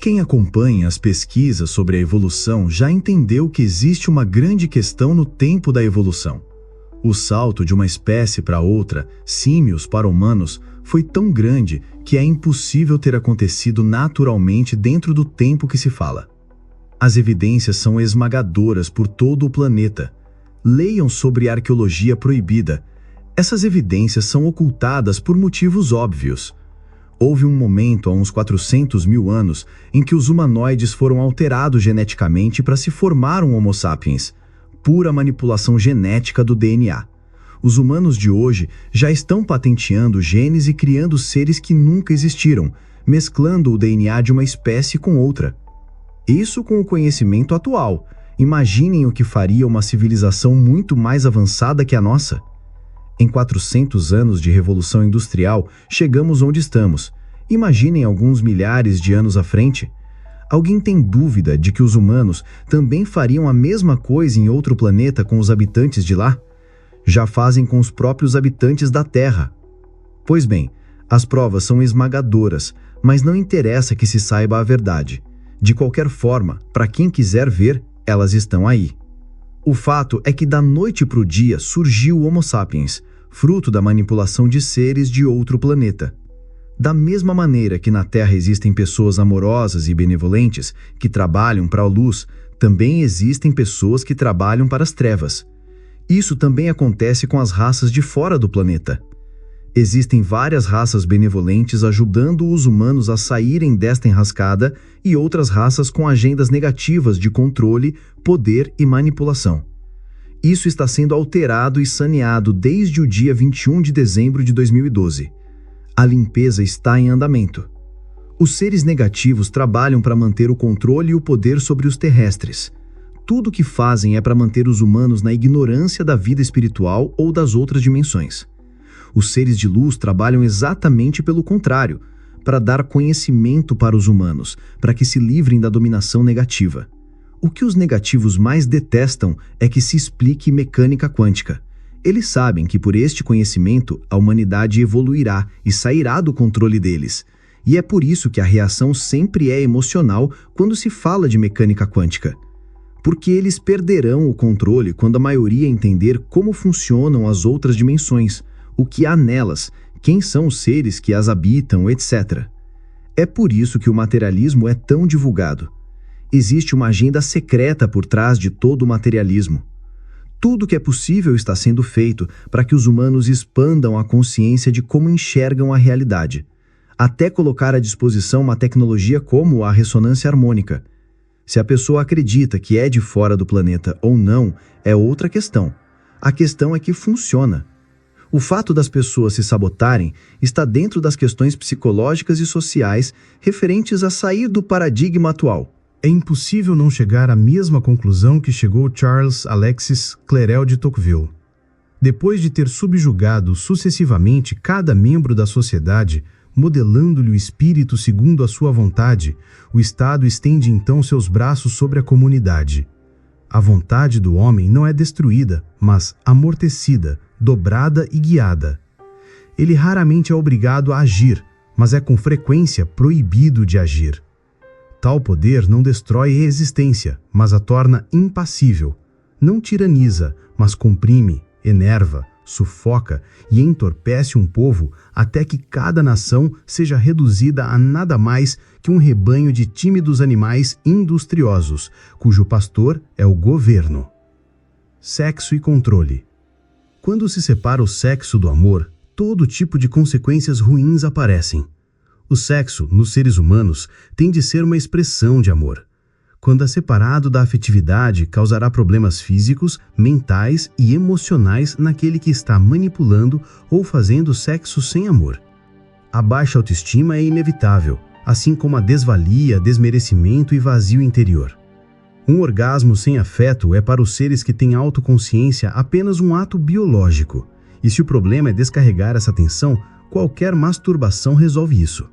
Quem acompanha as pesquisas sobre a evolução já entendeu que existe uma grande questão no tempo da evolução. O salto de uma espécie para outra, símios para humanos, foi tão grande que é impossível ter acontecido naturalmente dentro do tempo que se fala. As evidências são esmagadoras por todo o planeta. Leiam sobre arqueologia proibida. Essas evidências são ocultadas por motivos óbvios. Houve um momento há uns 400 mil anos em que os humanoides foram alterados geneticamente para se formar um Homo sapiens, pura manipulação genética do DNA. Os humanos de hoje já estão patenteando genes e criando seres que nunca existiram, mesclando o DNA de uma espécie com outra. Isso com o conhecimento atual. Imaginem o que faria uma civilização muito mais avançada que a nossa. Em 400 anos de revolução industrial, chegamos onde estamos. Imaginem alguns milhares de anos à frente. Alguém tem dúvida de que os humanos também fariam a mesma coisa em outro planeta com os habitantes de lá? Já fazem com os próprios habitantes da Terra. Pois bem, as provas são esmagadoras, mas não interessa que se saiba a verdade. De qualquer forma, para quem quiser ver, elas estão aí. O fato é que da noite para o dia surgiu o Homo sapiens, fruto da manipulação de seres de outro planeta. Da mesma maneira que na Terra existem pessoas amorosas e benevolentes que trabalham para a luz, também existem pessoas que trabalham para as trevas. Isso também acontece com as raças de fora do planeta. Existem várias raças benevolentes ajudando os humanos a saírem desta enrascada e outras raças com agendas negativas de controle, poder e manipulação. Isso está sendo alterado e saneado desde o dia 21 de dezembro de 2012. A limpeza está em andamento. Os seres negativos trabalham para manter o controle e o poder sobre os terrestres. Tudo o que fazem é para manter os humanos na ignorância da vida espiritual ou das outras dimensões. Os seres de luz trabalham exatamente pelo contrário, para dar conhecimento para os humanos, para que se livrem da dominação negativa. O que os negativos mais detestam é que se explique mecânica quântica. Eles sabem que por este conhecimento a humanidade evoluirá e sairá do controle deles. E é por isso que a reação sempre é emocional quando se fala de mecânica quântica. Porque eles perderão o controle quando a maioria entender como funcionam as outras dimensões, o que há nelas, quem são os seres que as habitam, etc. É por isso que o materialismo é tão divulgado. Existe uma agenda secreta por trás de todo o materialismo. Tudo que é possível está sendo feito para que os humanos expandam a consciência de como enxergam a realidade, até colocar à disposição uma tecnologia como a ressonância harmônica. Se a pessoa acredita que é de fora do planeta ou não, é outra questão. A questão é que funciona. O fato das pessoas se sabotarem está dentro das questões psicológicas e sociais referentes a sair do paradigma atual. É impossível não chegar à mesma conclusão que chegou Charles Alexis Clerel de Tocqueville. Depois de ter subjugado sucessivamente cada membro da sociedade, modelando-lhe o espírito segundo a sua vontade, o Estado estende então seus braços sobre a comunidade. A vontade do homem não é destruída, mas amortecida, dobrada e guiada. Ele raramente é obrigado a agir, mas é com frequência proibido de agir. Tal poder não destrói a existência, mas a torna impassível. Não tiraniza, mas comprime, enerva, sufoca e entorpece um povo até que cada nação seja reduzida a nada mais que um rebanho de tímidos animais industriosos, cujo pastor é o governo. Sexo e controle. Quando se separa o sexo do amor, todo tipo de consequências ruins aparecem. O sexo, nos seres humanos, tem de ser uma expressão de amor. Quando é separado da afetividade, causará problemas físicos, mentais e emocionais naquele que está manipulando ou fazendo sexo sem amor. A baixa autoestima é inevitável, assim como a desvalia, desmerecimento e vazio interior. Um orgasmo sem afeto é para os seres que têm autoconsciência apenas um ato biológico, e se o problema é descarregar essa tensão, qualquer masturbação resolve isso.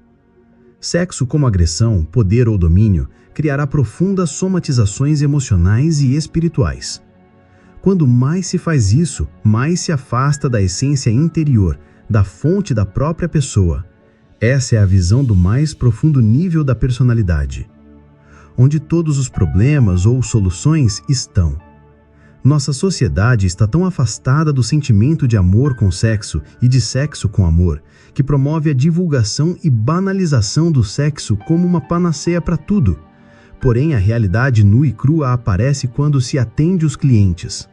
Sexo como agressão, poder ou domínio criará profundas somatizações emocionais e espirituais. Quando mais se faz isso, mais se afasta da essência interior, da fonte da própria pessoa. Essa é a visão do mais profundo nível da personalidade. onde todos os problemas ou soluções estão. Nossa sociedade está tão afastada do sentimento de amor com sexo e de sexo com amor, que promove a divulgação e banalização do sexo como uma panaceia para tudo. Porém, a realidade nua e crua aparece quando se atende os clientes,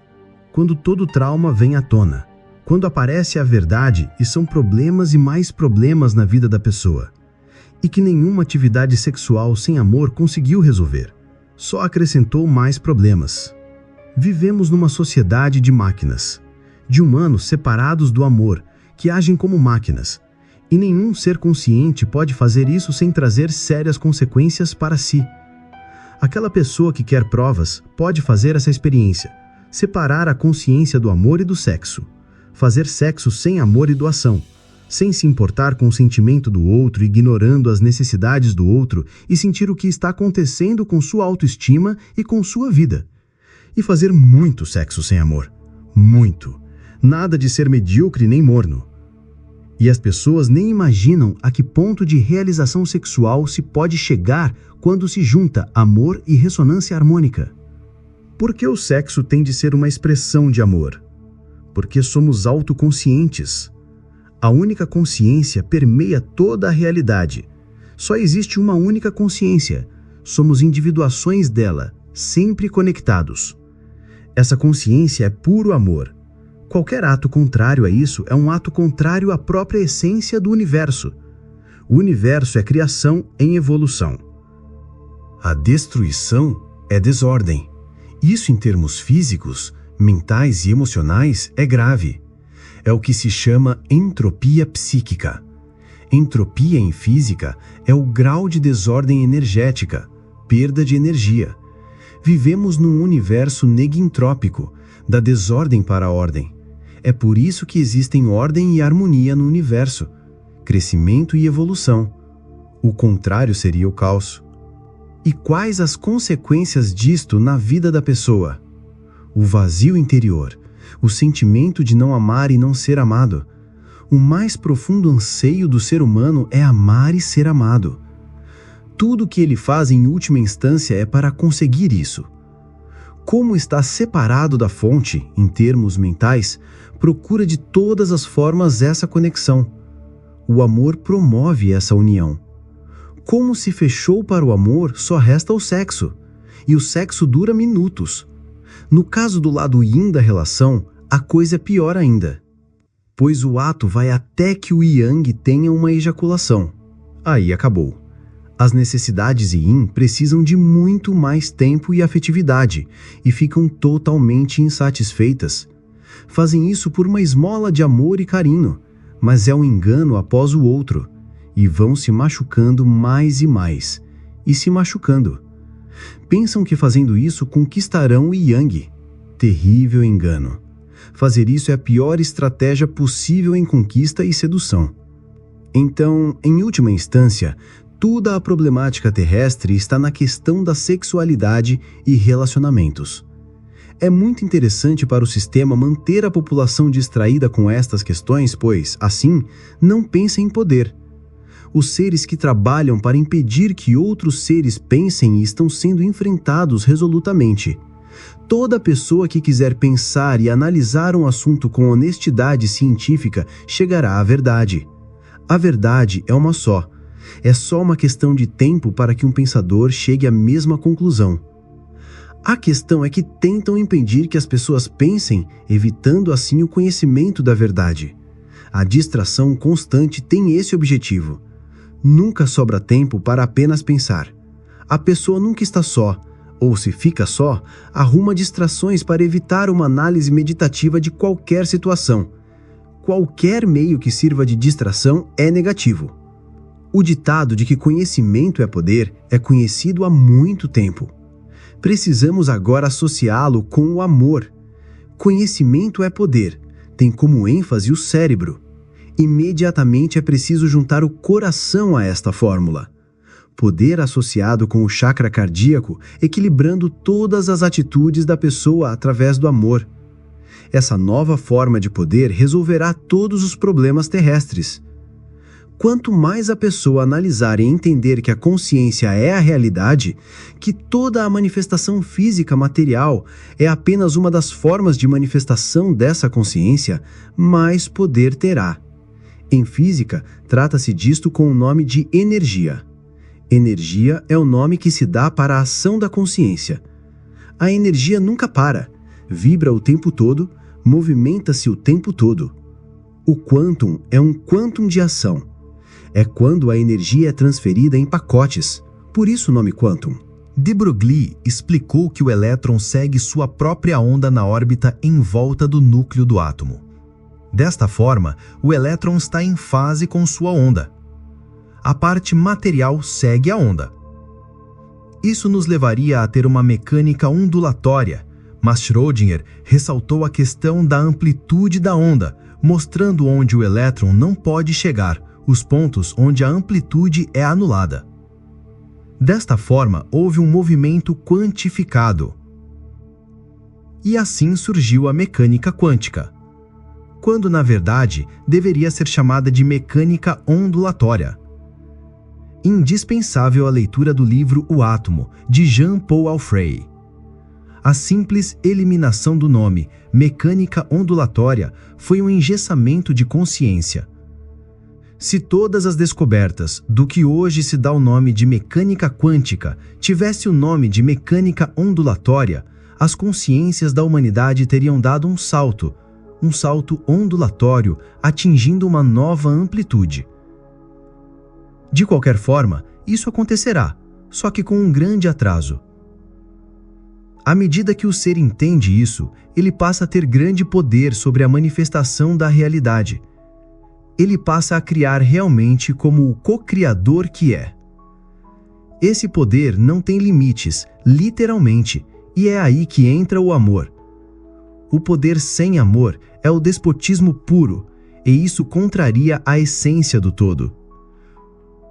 quando todo trauma vem à tona, quando aparece a verdade e são problemas e mais problemas na vida da pessoa, e que nenhuma atividade sexual sem amor conseguiu resolver, só acrescentou mais problemas. Vivemos numa sociedade de máquinas, de humanos separados do amor, que agem como máquinas, e nenhum ser consciente pode fazer isso sem trazer sérias consequências para si. Aquela pessoa que quer provas pode fazer essa experiência, separar a consciência do amor e do sexo, fazer sexo sem amor e doação, sem se importar com o sentimento do outro, ignorando as necessidades do outro e sentir o que está acontecendo com sua autoestima e com sua vida. E fazer muito sexo sem amor. Muito. Nada de ser medíocre nem morno. E as pessoas nem imaginam a que ponto de realização sexual se pode chegar quando se junta amor e ressonância harmônica. Por que o sexo tem de ser uma expressão de amor? Porque somos autoconscientes. A única consciência permeia toda a realidade. Só existe uma única consciência. Somos individuações dela, sempre conectados. Essa consciência é puro amor. Qualquer ato contrário a isso é um ato contrário à própria essência do universo. O universo é criação em evolução. A destruição é desordem. Isso, em termos físicos, mentais e emocionais, é grave. É o que se chama entropia psíquica. Entropia em física é o grau de desordem energética, perda de energia. Vivemos num universo negintrópico, da desordem para a ordem. É por isso que existem ordem e harmonia no universo, crescimento e evolução. O contrário seria o caos. E quais as consequências disto na vida da pessoa? O vazio interior, o sentimento de não amar e não ser amado. O mais profundo anseio do ser humano é amar e ser amado. Tudo o que ele faz em última instância é para conseguir isso. Como está separado da fonte, em termos mentais, procura de todas as formas essa conexão. O amor promove essa união. Como se fechou para o amor, só resta o sexo. E o sexo dura minutos. No caso do lado yin da relação, a coisa é pior ainda. Pois o ato vai até que o yang tenha uma ejaculação. Aí acabou. As necessidades yin precisam de muito mais tempo e afetividade e ficam totalmente insatisfeitas. Fazem isso por uma esmola de amor e carinho, mas é um engano após o outro, e vão se machucando mais e mais, e se machucando. Pensam que fazendo isso conquistarão o yang. Terrível engano. Fazer isso é a pior estratégia possível em conquista e sedução. Então, em última instância, toda a problemática terrestre está na questão da sexualidade e relacionamentos. É muito interessante para o sistema manter a população distraída com estas questões, pois, assim, não pensa em poder. Os seres que trabalham para impedir que outros seres pensem estão sendo enfrentados resolutamente. Toda pessoa que quiser pensar e analisar um assunto com honestidade científica chegará à verdade. A verdade é uma só. É só uma questão de tempo para que um pensador chegue à mesma conclusão. A questão é que tentam impedir que as pessoas pensem, evitando assim o conhecimento da verdade. A distração constante tem esse objetivo. Nunca sobra tempo para apenas pensar. A pessoa nunca está só, ou se fica só, arruma distrações para evitar uma análise meditativa de qualquer situação. Qualquer meio que sirva de distração é negativo. O ditado de que conhecimento é poder é conhecido há muito tempo. Precisamos agora associá-lo com o amor. Conhecimento é poder, tem como ênfase o cérebro. Imediatamente é preciso juntar o coração a esta fórmula. Poder associado com o chakra cardíaco, equilibrando todas as atitudes da pessoa através do amor. Essa nova forma de poder resolverá todos os problemas terrestres. Quanto mais a pessoa analisar e entender que a consciência é a realidade, que toda a manifestação física material é apenas uma das formas de manifestação dessa consciência, mais poder terá. Em física, trata-se disto com o nome de energia. Energia é o nome que se dá para a ação da consciência. A energia nunca para, vibra o tempo todo, movimenta-se o tempo todo. O quantum é um quantum de ação. É quando a energia é transferida em pacotes, por isso o nome quantum. De Broglie explicou que o elétron segue sua própria onda na órbita em volta do núcleo do átomo. Desta forma, o elétron está em fase com sua onda. A parte material segue a onda. Isso nos levaria a ter uma mecânica ondulatória, mas Schrödinger ressaltou a questão da amplitude da onda, mostrando onde o elétron não pode chegar, os pontos onde a amplitude é anulada. Desta forma, houve um movimento quantificado. E assim surgiu a mecânica quântica, quando na verdade deveria ser chamada de mecânica ondulatória. Indispensável a leitura do livro O Átomo, de Jean-Paul Alfray. A simples eliminação do nome mecânica ondulatória foi um engessamento de consciência. Se todas as descobertas do que hoje se dá o nome de mecânica quântica tivesse o nome de mecânica ondulatória, as consciências da humanidade teriam dado um salto ondulatório, atingindo uma nova amplitude. De qualquer forma, isso acontecerá, só que com um grande atraso. À medida que o ser entende isso, ele passa a ter grande poder sobre a manifestação da realidade. Ele passa a criar realmente como o co-criador que é. Esse poder não tem limites, literalmente, e é aí que entra o amor. O poder sem amor é o despotismo puro, e isso contraria a essência do todo.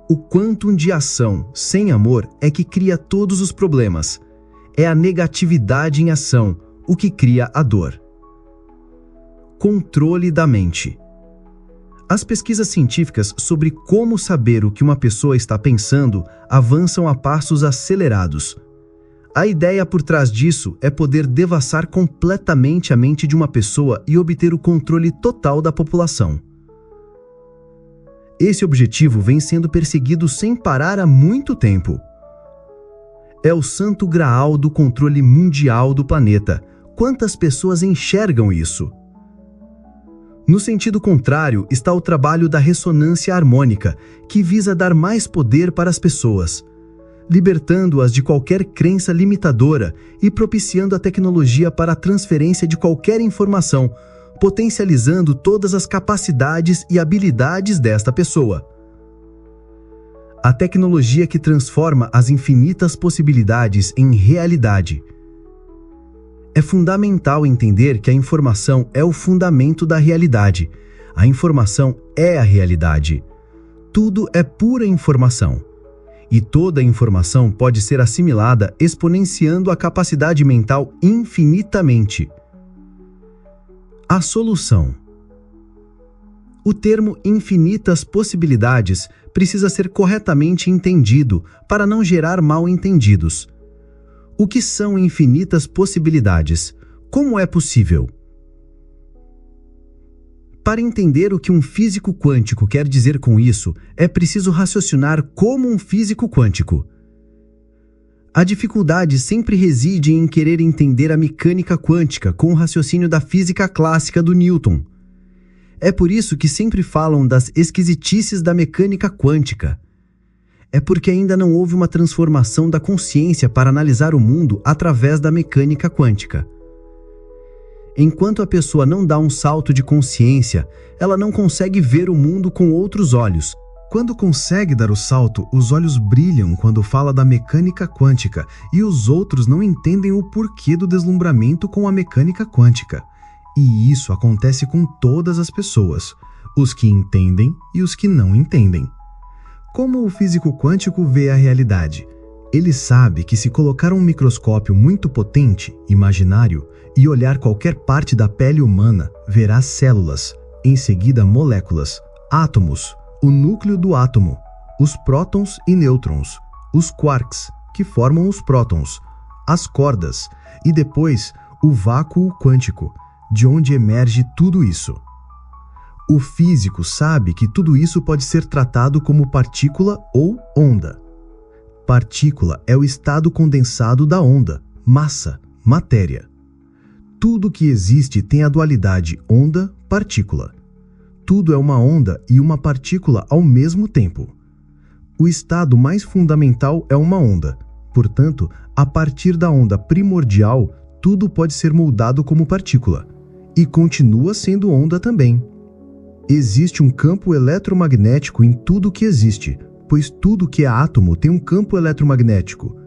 O quantum de ação sem amor é que cria todos os problemas. É a negatividade em ação o que cria a dor. Controle da mente. As pesquisas científicas sobre como saber o que uma pessoa está pensando avançam a passos acelerados. A ideia por trás disso é poder devassar completamente a mente de uma pessoa e obter o controle total da população. Esse objetivo vem sendo perseguido sem parar há muito tempo. É o santo graal do controle mundial do planeta. Quantas pessoas enxergam isso? No sentido contrário está o trabalho da ressonância harmônica, que visa dar mais poder para as pessoas, libertando-as de qualquer crença limitadora e propiciando a tecnologia para a transferência de qualquer informação, potencializando todas as capacidades e habilidades desta pessoa. A tecnologia que transforma as infinitas possibilidades em realidade. É fundamental entender que a informação é o fundamento da realidade. A informação é a realidade. Tudo é pura informação. E toda informação pode ser assimilada exponenciando a capacidade mental infinitamente. A solução. O termo infinitas possibilidades precisa ser corretamente entendido para não gerar mal-entendidos. O que são infinitas possibilidades? Como é possível? Para entender o que um físico quântico quer dizer com isso, é preciso raciocinar como um físico quântico. A dificuldade sempre reside em querer entender a mecânica quântica com o raciocínio da física clássica do Newton. É por isso que sempre falam das esquisitices da mecânica quântica. É porque ainda não houve uma transformação da consciência para analisar o mundo através da mecânica quântica. Enquanto a pessoa não dá um salto de consciência, ela não consegue ver o mundo com outros olhos. Quando consegue dar o salto, os olhos brilham quando fala da mecânica quântica e os outros não entendem o porquê do deslumbramento com a mecânica quântica. E isso acontece com todas as pessoas, os que entendem e os que não entendem. Como o físico quântico vê a realidade? Ele sabe que se colocar um microscópio muito potente, imaginário, e olhar qualquer parte da pele humana, verá células, em seguida moléculas, átomos, o núcleo do átomo, os prótons e nêutrons, os quarks, que formam os prótons, as cordas e depois o vácuo quântico, de onde emerge tudo isso. O físico sabe que tudo isso pode ser tratado como partícula ou onda. Partícula é o estado condensado da onda, massa, matéria. Tudo que existe tem a dualidade onda-partícula. Tudo é uma onda e uma partícula ao mesmo tempo. O estado mais fundamental é uma onda. Portanto, a partir da onda primordial, tudo pode ser moldado como partícula. E continua sendo onda também. Existe um campo eletromagnético em tudo que existe, pois tudo que é átomo tem um campo eletromagnético.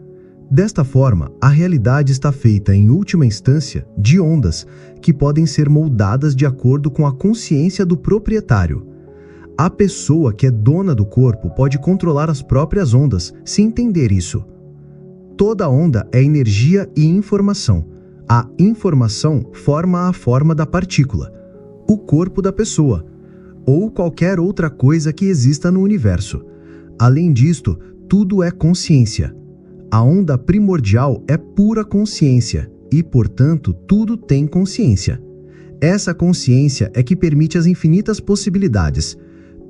Desta forma, a realidade está feita, em última instância, de ondas, que podem ser moldadas de acordo com a consciência do proprietário. A pessoa que é dona do corpo pode controlar as próprias ondas, se entender isso. Toda onda é energia e informação. A informação forma a forma da partícula, o corpo da pessoa, ou qualquer outra coisa que exista no universo. Além disto, tudo é consciência. A onda primordial é pura consciência e, portanto, tudo tem consciência. Essa consciência é que permite as infinitas possibilidades.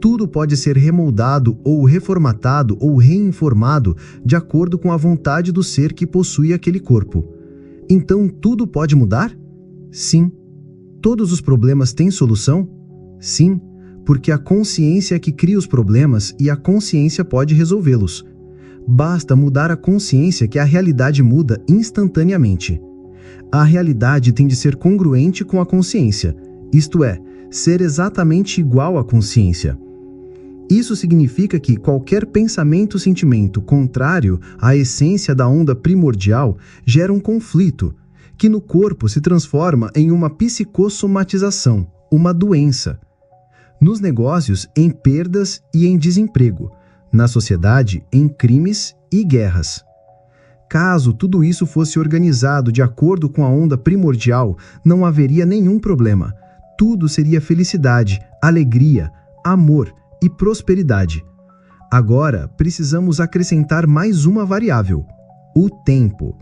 Tudo pode ser remoldado ou reformatado ou reinformado de acordo com a vontade do ser que possui aquele corpo. Então, tudo pode mudar? Sim. Todos os problemas têm solução? Sim, porque a consciência é que cria os problemas e a consciência pode resolvê-los. Basta mudar a consciência que a realidade muda instantaneamente. A realidade tem de ser congruente com a consciência, isto é, ser exatamente igual à consciência. Isso significa que qualquer pensamento-sentimento contrário à essência da onda primordial gera um conflito, que no corpo se transforma em uma psicossomatização, uma doença. Nos negócios, em perdas e em desemprego. Na sociedade, em crimes e guerras. Caso tudo isso fosse organizado de acordo com a onda primordial, não haveria nenhum problema. Tudo seria felicidade, alegria, amor e prosperidade. Agora, precisamos acrescentar mais uma variável: o tempo.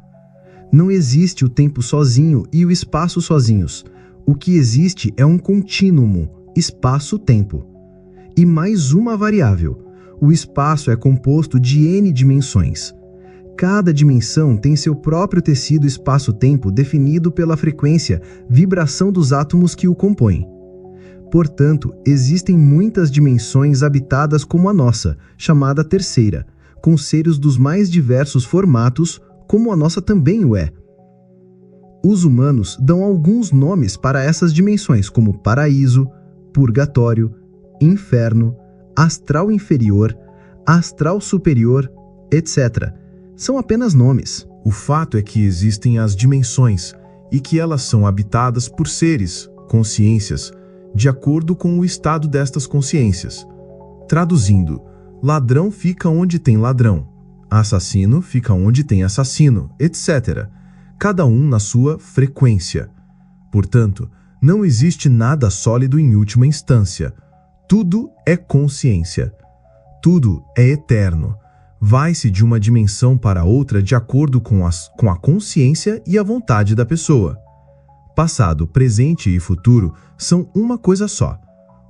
Não existe o tempo sozinho e o espaço sozinhos. O que existe é um contínuo, espaço-tempo. E mais uma variável: o espaço é composto de N dimensões. Cada dimensão tem seu próprio tecido espaço-tempo definido pela frequência, vibração dos átomos que o compõem. Portanto, existem muitas dimensões habitadas como a nossa, chamada terceira, com seres dos mais diversos formatos, como a nossa também o é. Os humanos dão alguns nomes para essas dimensões, como paraíso, purgatório, inferno, astral inferior, astral superior, etc. São apenas nomes. O fato é que existem as dimensões e que elas são habitadas por seres, consciências, de acordo com o estado destas consciências. Traduzindo, ladrão fica onde tem ladrão, assassino fica onde tem assassino, etc. Cada um na sua frequência. Portanto, não existe nada sólido em última instância. Tudo é consciência. Tudo é eterno. Vai-se de uma dimensão para outra de acordo com a consciência e a vontade da pessoa. Passado, presente e futuro são uma coisa só,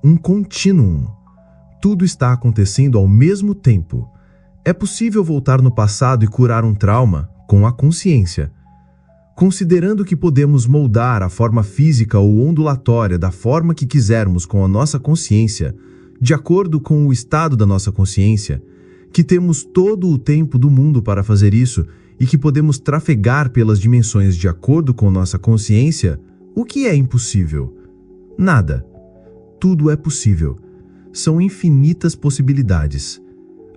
um contínuo. Tudo está acontecendo ao mesmo tempo. É possível voltar no passado e curar um trauma com a consciência. Considerando que podemos moldar a forma física ou ondulatória da forma que quisermos com a nossa consciência, de acordo com o estado da nossa consciência, que temos todo o tempo do mundo para fazer isso e que podemos trafegar pelas dimensões de acordo com nossa consciência, o que é impossível? Nada. Tudo é possível. São infinitas possibilidades.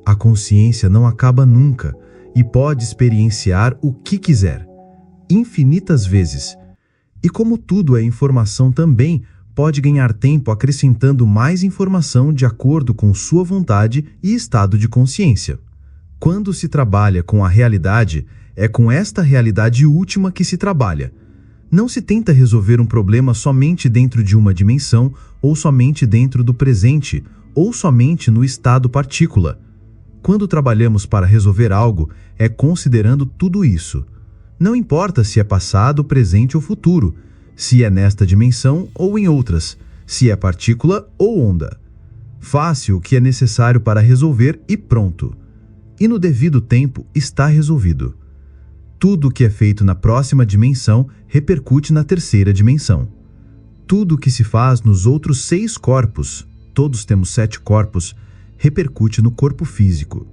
A consciência não acaba nunca e pode experienciar o que quiser, infinitas vezes. E como tudo é informação também, pode ganhar tempo acrescentando mais informação de acordo com sua vontade e estado de consciência. Quando se trabalha com a realidade, é com esta realidade última que se trabalha. Não se tenta resolver um problema somente dentro de uma dimensão ou somente dentro do presente ou somente no estado partícula. Quando trabalhamos para resolver algo, é considerando tudo isso. Não importa se é passado, presente ou futuro, se é nesta dimensão ou em outras, se é partícula ou onda. Faça o que é necessário para resolver e pronto. E no devido tempo está resolvido. Tudo o que é feito na próxima dimensão repercute na terceira dimensão. Tudo o que se faz nos outros 6 corpos, todos temos 7 corpos, repercute no corpo físico.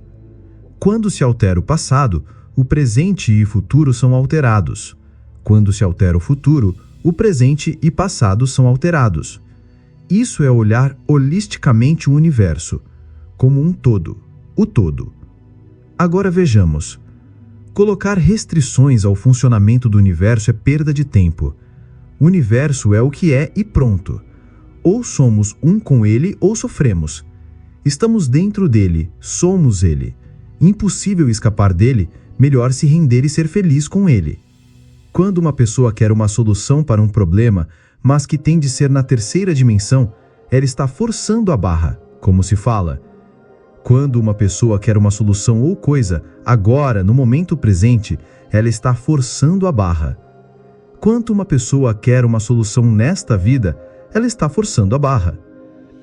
Quando se altera o passado, o presente e o futuro são alterados. Quando se altera o futuro, o presente e passado são alterados. Isso é olhar holisticamente o universo, como um todo, o todo. Agora vejamos. Colocar restrições ao funcionamento do universo é perda de tempo. O universo é o que é e pronto. Ou somos um com ele ou sofremos. Estamos dentro dele, somos ele. Impossível escapar dele, melhor se render e ser feliz com ele. Quando uma pessoa quer uma solução para um problema, mas que tem de ser na terceira dimensão, ela está forçando a barra, como se fala. Quando uma pessoa quer uma solução ou coisa, agora, no momento presente, ela está forçando a barra. Quando uma pessoa quer uma solução nesta vida, ela está forçando a barra.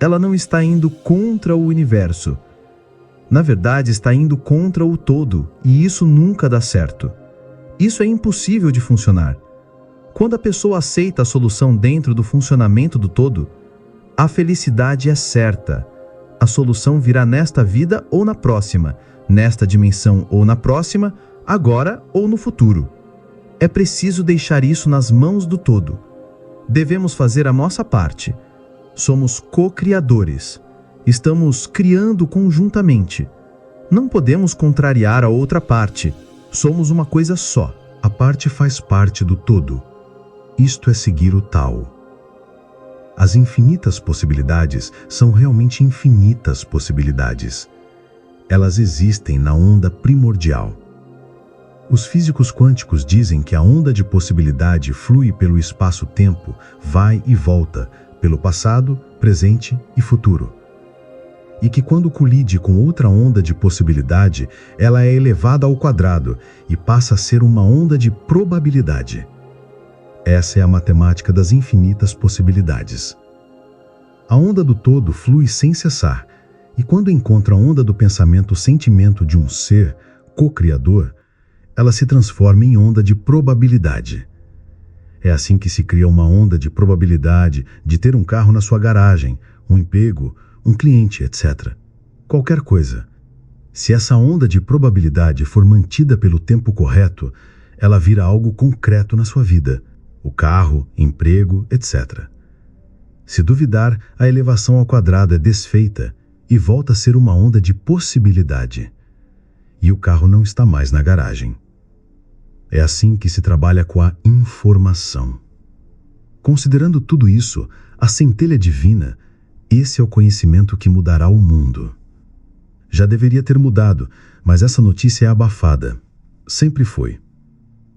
Ela não está indo contra o universo. Na verdade, está indo contra o todo, e isso nunca dá certo. Isso é impossível de funcionar. Quando a pessoa aceita a solução dentro do funcionamento do todo, a felicidade é certa. A solução virá nesta vida ou na próxima, nesta dimensão ou na próxima, agora ou no futuro. É preciso deixar isso nas mãos do todo. Devemos fazer a nossa parte. Somos co-criadores. Estamos criando conjuntamente. Não podemos contrariar a outra parte. Somos uma coisa só. A parte faz parte do todo. Isto é seguir o Tao. As infinitas possibilidades são realmente infinitas possibilidades. Elas existem na onda primordial. Os físicos quânticos dizem que a onda de possibilidade flui pelo espaço-tempo, vai e volta, pelo passado, presente e futuro. E que quando colide com outra onda de possibilidade, ela é elevada ao quadrado e passa a ser uma onda de probabilidade. Essa é a matemática das infinitas possibilidades. A onda do todo flui sem cessar, e quando encontra a onda do pensamento-sentimento de um ser, co-criador, ela se transforma em onda de probabilidade. É assim que se cria uma onda de probabilidade de ter um carro na sua garagem, um emprego, um cliente, etc. Qualquer coisa. Se essa onda de probabilidade for mantida pelo tempo correto, ela vira algo concreto na sua vida. O carro, emprego, etc. Se duvidar, a elevação ao quadrado é desfeita e volta a ser uma onda de possibilidade. E o carro não está mais na garagem. É assim que se trabalha com a informação. Considerando tudo isso, a centelha divina, esse é o conhecimento que mudará o mundo. Já deveria ter mudado, mas essa notícia é abafada. Sempre foi.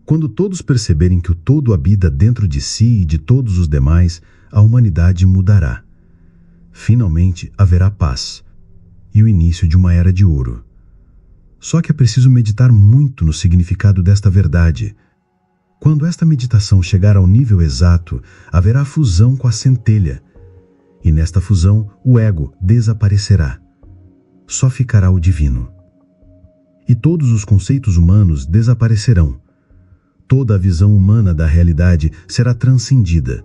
Quando todos perceberem que o todo habita dentro de si e de todos os demais, a humanidade mudará. Finalmente haverá paz e o início de uma era de ouro. Só que é preciso meditar muito no significado desta verdade. Quando esta meditação chegar ao nível exato, haverá fusão com a centelha. E nesta fusão, o ego desaparecerá. Só ficará o divino. E todos os conceitos humanos desaparecerão. Toda a visão humana da realidade será transcendida.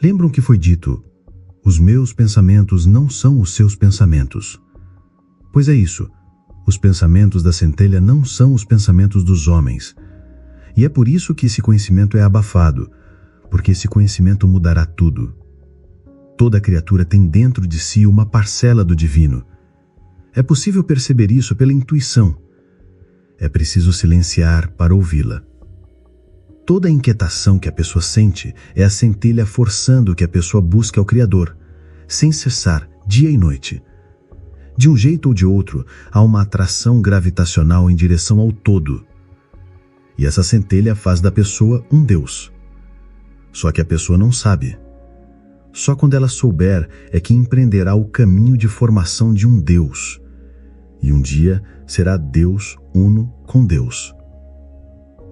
Lembram que foi dito: os meus pensamentos não são os seus pensamentos. Pois é isso, os pensamentos da centelha não são os pensamentos dos homens. E é por isso que esse conhecimento é abafado, porque esse conhecimento mudará tudo. Toda criatura tem dentro de si uma parcela do divino. É possível perceber isso pela intuição. É preciso silenciar para ouvi-la. Toda a inquietação que a pessoa sente é a centelha forçando que a pessoa busque ao Criador, sem cessar, dia e noite. De um jeito ou de outro, há uma atração gravitacional em direção ao todo. E essa centelha faz da pessoa um Deus. Só que a pessoa não sabe. Só quando ela souber é que empreenderá o caminho de formação de um Deus. E um dia será Deus uno com Deus.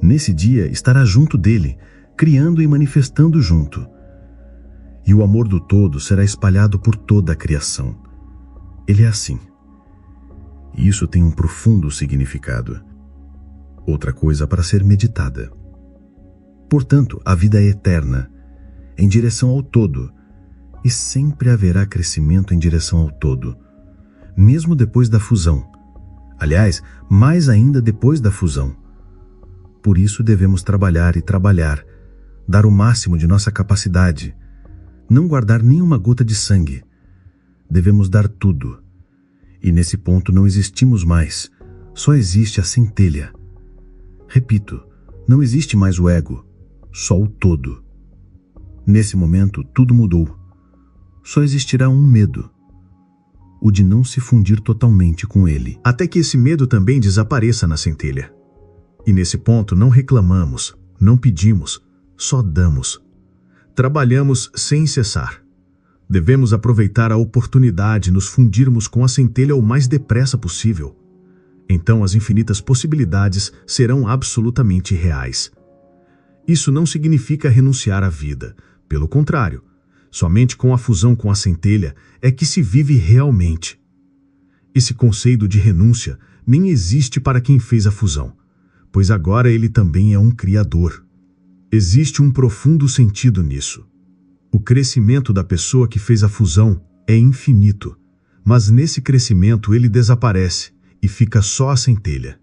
Nesse dia estará junto dele, criando e manifestando junto. E o amor do todo será espalhado por toda a criação. Ele é assim. E isso tem um profundo significado. Outra coisa para ser meditada. Portanto, a vida é eterna, em direção ao todo, e sempre haverá crescimento em direção ao todo, mesmo depois da fusão. Aliás, mais ainda depois da fusão. Por isso devemos trabalhar e trabalhar, dar o máximo de nossa capacidade, não guardar nenhuma gota de sangue. Devemos dar tudo. E nesse ponto não existimos mais, só existe a centelha. Repito, não existe mais o ego, só o todo. Nesse momento tudo mudou. Só existirá um medo, o de não se fundir totalmente com ele. Até que esse medo também desapareça na centelha. E nesse ponto não reclamamos, não pedimos, só damos. Trabalhamos sem cessar. Devemos aproveitar a oportunidade de nos fundirmos com a centelha o mais depressa possível. Então as infinitas possibilidades serão absolutamente reais. Isso não significa renunciar à vida. Pelo contrário, somente com a fusão com a centelha é que se vive realmente. Esse conceito de renúncia nem existe para quem fez a fusão, pois agora ele também é um criador. Existe um profundo sentido nisso. O crescimento da pessoa que fez a fusão é infinito, mas nesse crescimento ele desaparece e fica só a centelha.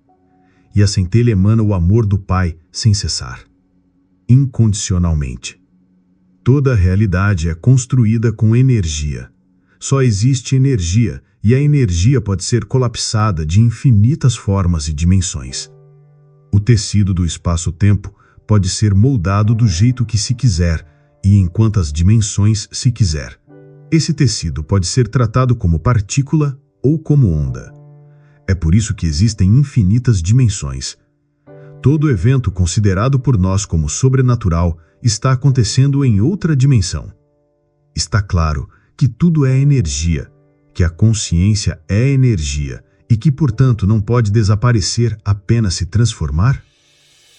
E a centelha emana o amor do Pai sem cessar, incondicionalmente. Toda a realidade é construída com energia. Só existe energia, e a energia pode ser colapsada de infinitas formas e dimensões. O tecido do espaço-tempo pode ser moldado do jeito que se quiser e em quantas dimensões se quiser. Esse tecido pode ser tratado como partícula ou como onda. É por isso que existem infinitas dimensões. Todo evento considerado por nós como sobrenatural está acontecendo em outra dimensão. Está claro que tudo é energia, que a consciência é energia e que, portanto, não pode desaparecer, apenas se transformar?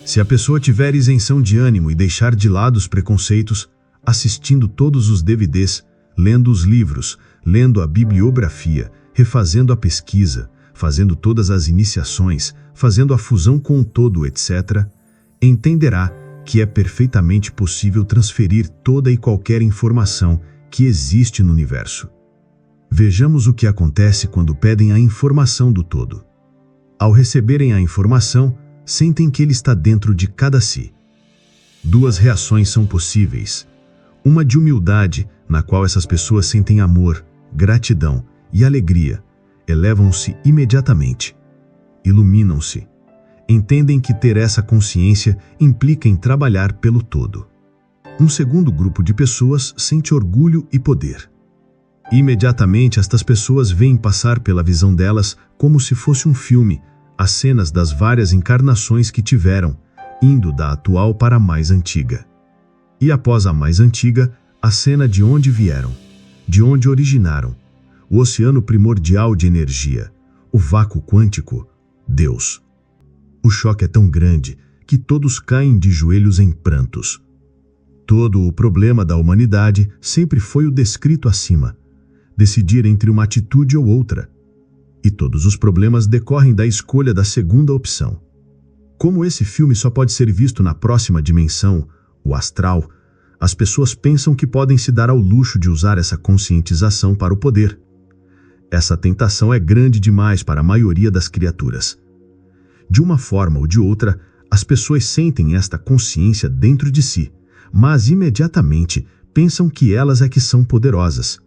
Se a pessoa tiver isenção de ânimo e deixar de lado os preconceitos, assistindo todos os DVDs, lendo os livros, lendo a bibliografia, refazendo a pesquisa, fazendo todas as iniciações, fazendo a fusão com o todo, etc., entenderá que é perfeitamente possível transferir toda e qualquer informação que existe no universo. Vejamos o que acontece quando pedem a informação do todo. Ao receberem a informação, sentem que ele está dentro de cada si. Duas reações são possíveis. Uma de humildade, na qual essas pessoas sentem amor, gratidão e alegria, elevam-se imediatamente, iluminam-se, entendem que ter essa consciência implica em trabalhar pelo todo. Um segundo grupo de pessoas sente orgulho e poder. Imediatamente estas pessoas veem passar pela visão delas como se fosse um filme, as cenas das várias encarnações que tiveram, indo da atual para a mais antiga. E após a mais antiga, a cena de onde vieram, de onde originaram, o oceano primordial de energia, o vácuo quântico, Deus. O choque é tão grande que todos caem de joelhos em prantos. Todo o problema da humanidade sempre foi o descrito acima, decidir entre uma atitude ou outra. E todos os problemas decorrem da escolha da segunda opção. Como esse filme só pode ser visto na próxima dimensão, o astral, as pessoas pensam que podem se dar ao luxo de usar essa conscientização para o poder. Essa tentação é grande demais para a maioria das criaturas. De uma forma ou de outra, as pessoas sentem esta consciência dentro de si, mas imediatamente pensam que elas é que são poderosas.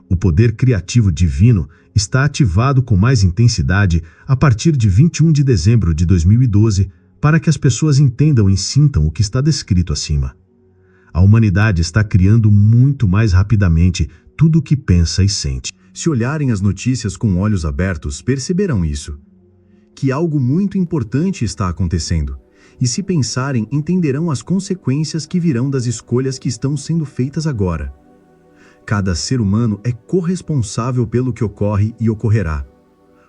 O poder criativo divino está ativado com mais intensidade a partir de 21 de dezembro de 2012 para que as pessoas entendam e sintam o que está descrito acima. A humanidade está criando muito mais rapidamente tudo o que pensa e sente. Se olharem as notícias com olhos abertos, perceberão isso. Que algo muito importante está acontecendo. E se pensarem, entenderão as consequências que virão das escolhas que estão sendo feitas agora. Cada ser humano é corresponsável pelo que ocorre e ocorrerá.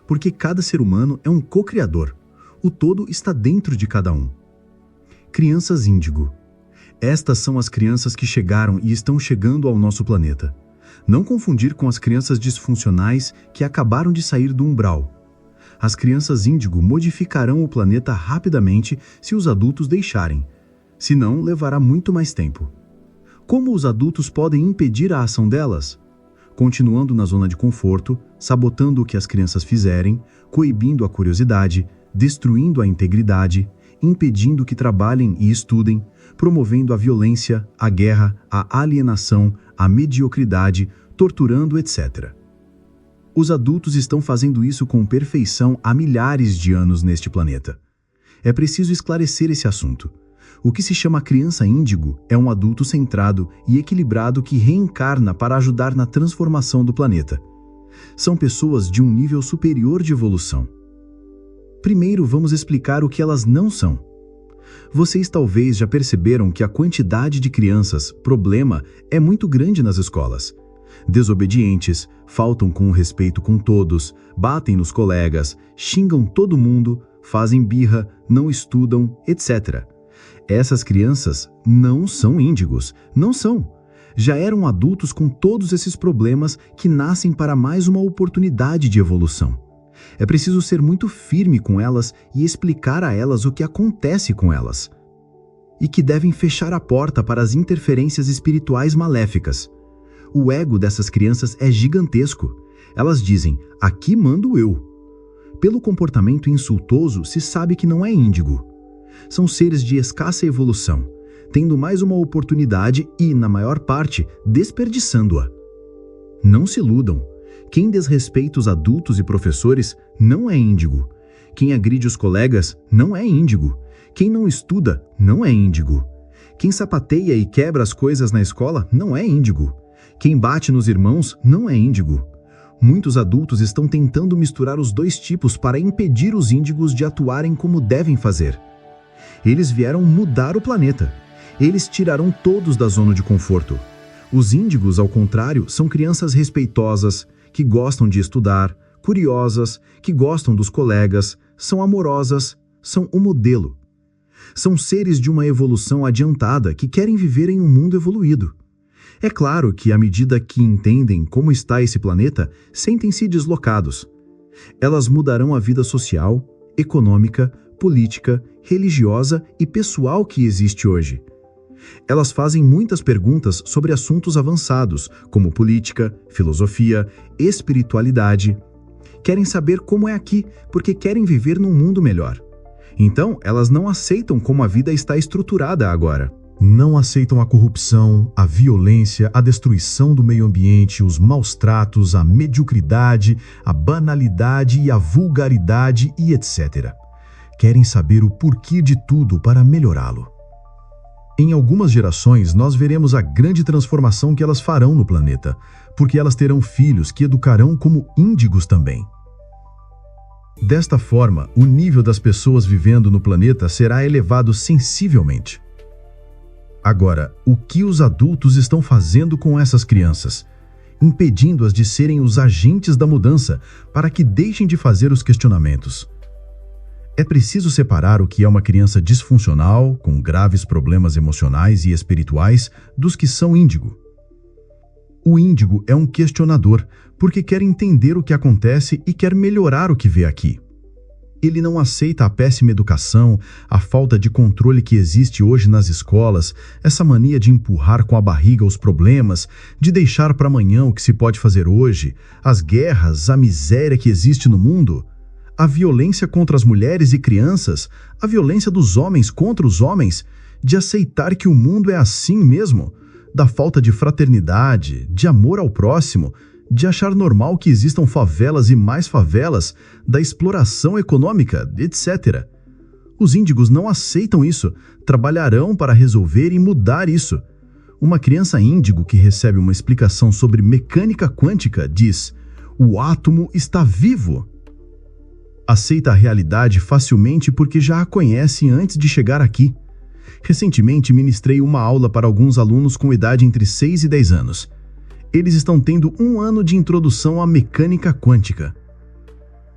Porque cada ser humano é um co-criador. O todo está dentro de cada um. Crianças índigo. Estas são as crianças que chegaram e estão chegando ao nosso planeta. Não confundir com as crianças disfuncionais que acabaram de sair do umbral. As crianças índigo modificarão o planeta rapidamente se os adultos deixarem. Senão, levará muito mais tempo. Como os adultos podem impedir a ação delas? Continuando na zona de conforto, sabotando o que as crianças fizerem, coibindo a curiosidade, destruindo a integridade, impedindo que trabalhem e estudem, promovendo a violência, a guerra, a alienação, a mediocridade, torturando, etc. Os adultos estão fazendo isso com perfeição há milhares de anos neste planeta. É preciso esclarecer esse assunto. O que se chama criança índigo é um adulto centrado e equilibrado que reencarna para ajudar na transformação do planeta. São pessoas de um nível superior de evolução. Primeiro, vamos explicar o que elas não são. Vocês talvez já perceberam que a quantidade de crianças, problema, é muito grande nas escolas. Desobedientes, faltam com o respeito com todos, batem nos colegas, xingam todo mundo, fazem birra, não estudam, etc. Essas crianças não são índigos, não são. Já eram adultos com todos esses problemas que nascem para mais uma oportunidade de evolução. É preciso ser muito firme com elas e explicar a elas o que acontece com elas. E que devem fechar a porta para as interferências espirituais maléficas. O ego dessas crianças é gigantesco. Elas dizem, aqui mando eu. Pelo comportamento insultoso, se sabe que não é índigo. São seres de escassa evolução, tendo mais uma oportunidade e, na maior parte, desperdiçando-a. Não se iludam. Quem desrespeita os adultos e professores não é índigo. Quem agride os colegas não é índigo. Quem não estuda não é índigo. Quem sapateia e quebra as coisas na escola não é índigo. Quem bate nos irmãos não é índigo. Muitos adultos estão tentando misturar os dois tipos para impedir os índigos de atuarem como devem fazer. Eles vieram mudar o planeta. Eles tirarão todos da zona de conforto. Os índigos, ao contrário, são crianças respeitosas, que gostam de estudar, curiosas, que gostam dos colegas, são amorosas, são um modelo. São seres de uma evolução adiantada que querem viver em um mundo evoluído. É claro que, à medida que entendem como está esse planeta, sentem-se deslocados. Elas mudarão a vida social, econômica, política, religiosa e pessoal que existe hoje. Elas fazem muitas perguntas sobre assuntos avançados, como política, filosofia, espiritualidade. Querem saber como é aqui, porque querem viver num mundo melhor. Então, elas não aceitam como a vida está estruturada agora. Não aceitam a corrupção, a violência, a destruição do meio ambiente, os maus tratos, a mediocridade, a banalidade e a vulgaridade e etc. Querem saber o porquê de tudo para melhorá-lo. Em algumas gerações, nós veremos a grande transformação que elas farão no planeta, porque elas terão filhos que educarão como índigos também. Desta forma, o nível das pessoas vivendo no planeta será elevado sensivelmente. Agora, o que os adultos estão fazendo com essas crianças? Impedindo-as de serem os agentes da mudança para que deixem de fazer os questionamentos. É preciso separar o que é uma criança disfuncional, com graves problemas emocionais e espirituais, dos que são índigo. O índigo é um questionador, porque quer entender o que acontece e quer melhorar o que vê aqui. Ele não aceita a péssima educação, a falta de controle que existe hoje nas escolas, essa mania de empurrar com a barriga os problemas, de deixar para amanhã o que se pode fazer hoje, as guerras, a miséria que existe no mundo, a violência contra as mulheres e crianças, a violência dos homens contra os homens, de aceitar que o mundo é assim mesmo, da falta de fraternidade, de amor ao próximo, de achar normal que existam favelas e mais favelas, da exploração econômica, etc. Os índigos não aceitam isso, trabalharão para resolver e mudar isso. Uma criança índigo que recebe uma explicação sobre mecânica quântica diz: "O átomo está vivo." Aceita a realidade facilmente porque já a conhece antes de chegar aqui. Recentemente ministrei uma aula para alguns alunos com idade entre 6 e 10 anos. Eles estão tendo um ano de introdução à mecânica quântica.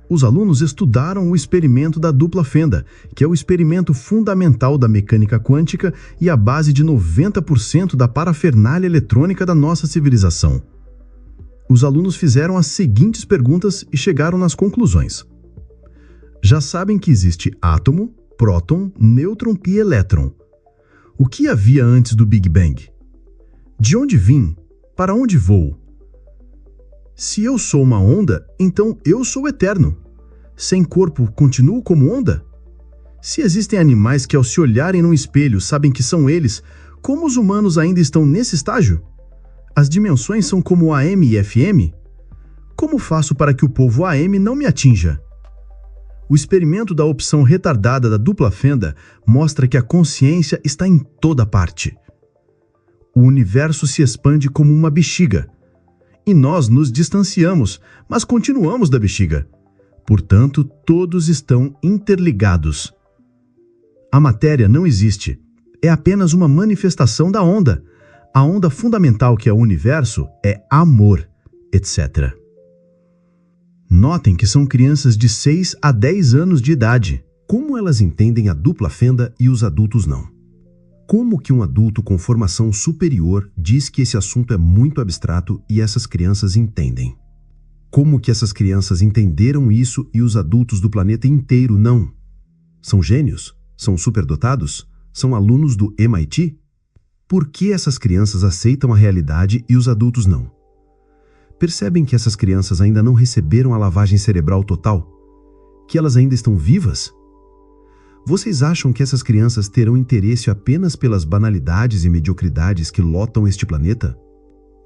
Os alunos estudaram o experimento da dupla fenda, que é o experimento fundamental da mecânica quântica e a base de 90% da parafernália eletrônica da nossa civilização. Os alunos fizeram as seguintes perguntas e chegaram nas conclusões. Já sabem que existe átomo, próton, nêutron e elétron. O que havia antes do Big Bang? De onde vim? Para onde vou? Se eu sou uma onda, então eu sou eterno. Sem corpo, continuo como onda? Se existem animais que ao se olharem no espelho sabem que são eles, como os humanos ainda estão nesse estágio? As dimensões são como AM e FM? Como faço para que o povo AM não me atinja? O experimento da opção retardada da dupla fenda mostra que a consciência está em toda parte. O universo se expande como uma bexiga. E nós nos distanciamos, mas continuamos da bexiga. Portanto, todos estão interligados. A matéria não existe. É apenas uma manifestação da onda. A onda fundamental que é o universo é amor, etc. Notem que são crianças de 6 a 10 anos de idade. Como elas entendem a dupla fenda e os adultos não? Como que um adulto com formação superior diz que esse assunto é muito abstrato e essas crianças entendem? Como que essas crianças entenderam isso e os adultos do planeta inteiro não? São gênios? São superdotados? São alunos do MIT? Por que essas crianças aceitam a realidade e os adultos não? Percebem que essas crianças ainda não receberam a lavagem cerebral total? Que elas ainda estão vivas? Vocês acham que essas crianças terão interesse apenas pelas banalidades e mediocridades que lotam este planeta?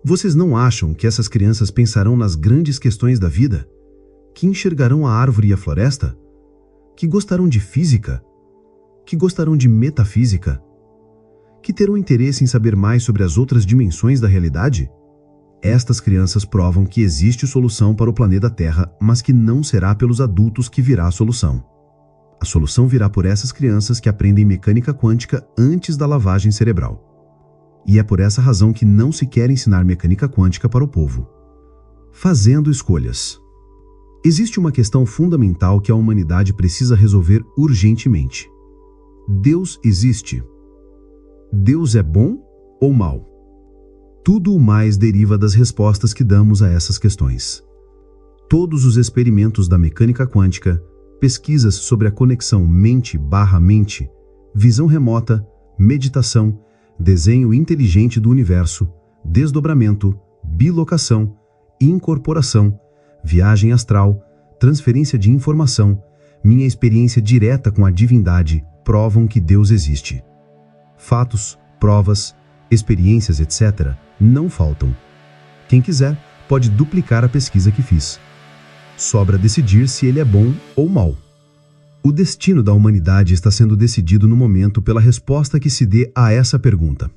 Vocês não acham que essas crianças pensarão nas grandes questões da vida? Que enxergarão a árvore e a floresta? Que gostarão de física? Que gostarão de metafísica? Que terão interesse em saber mais sobre as outras dimensões da realidade? Estas crianças provam que existe solução para o planeta Terra, mas que não será pelos adultos que virá a solução. A solução virá por essas crianças que aprendem mecânica quântica antes da lavagem cerebral. E é por essa razão que não se quer ensinar mecânica quântica para o povo. Fazendo escolhas. Existe uma questão fundamental que a humanidade precisa resolver urgentemente. Deus existe. Deus é bom ou mau? Tudo o mais deriva das respostas que damos a essas questões. Todos os experimentos da mecânica quântica, pesquisas sobre a conexão mente-mente, visão remota, meditação, desenho inteligente do universo, desdobramento, bilocação, incorporação, viagem astral, transferência de informação, minha experiência direta com a divindade provam que Deus existe. Fatos, provas, experiências, etc., não faltam. Quem quiser pode duplicar a pesquisa que fiz. Sobra decidir se ele é bom ou mau. O destino da humanidade está sendo decidido no momento pela resposta que se dê a essa pergunta.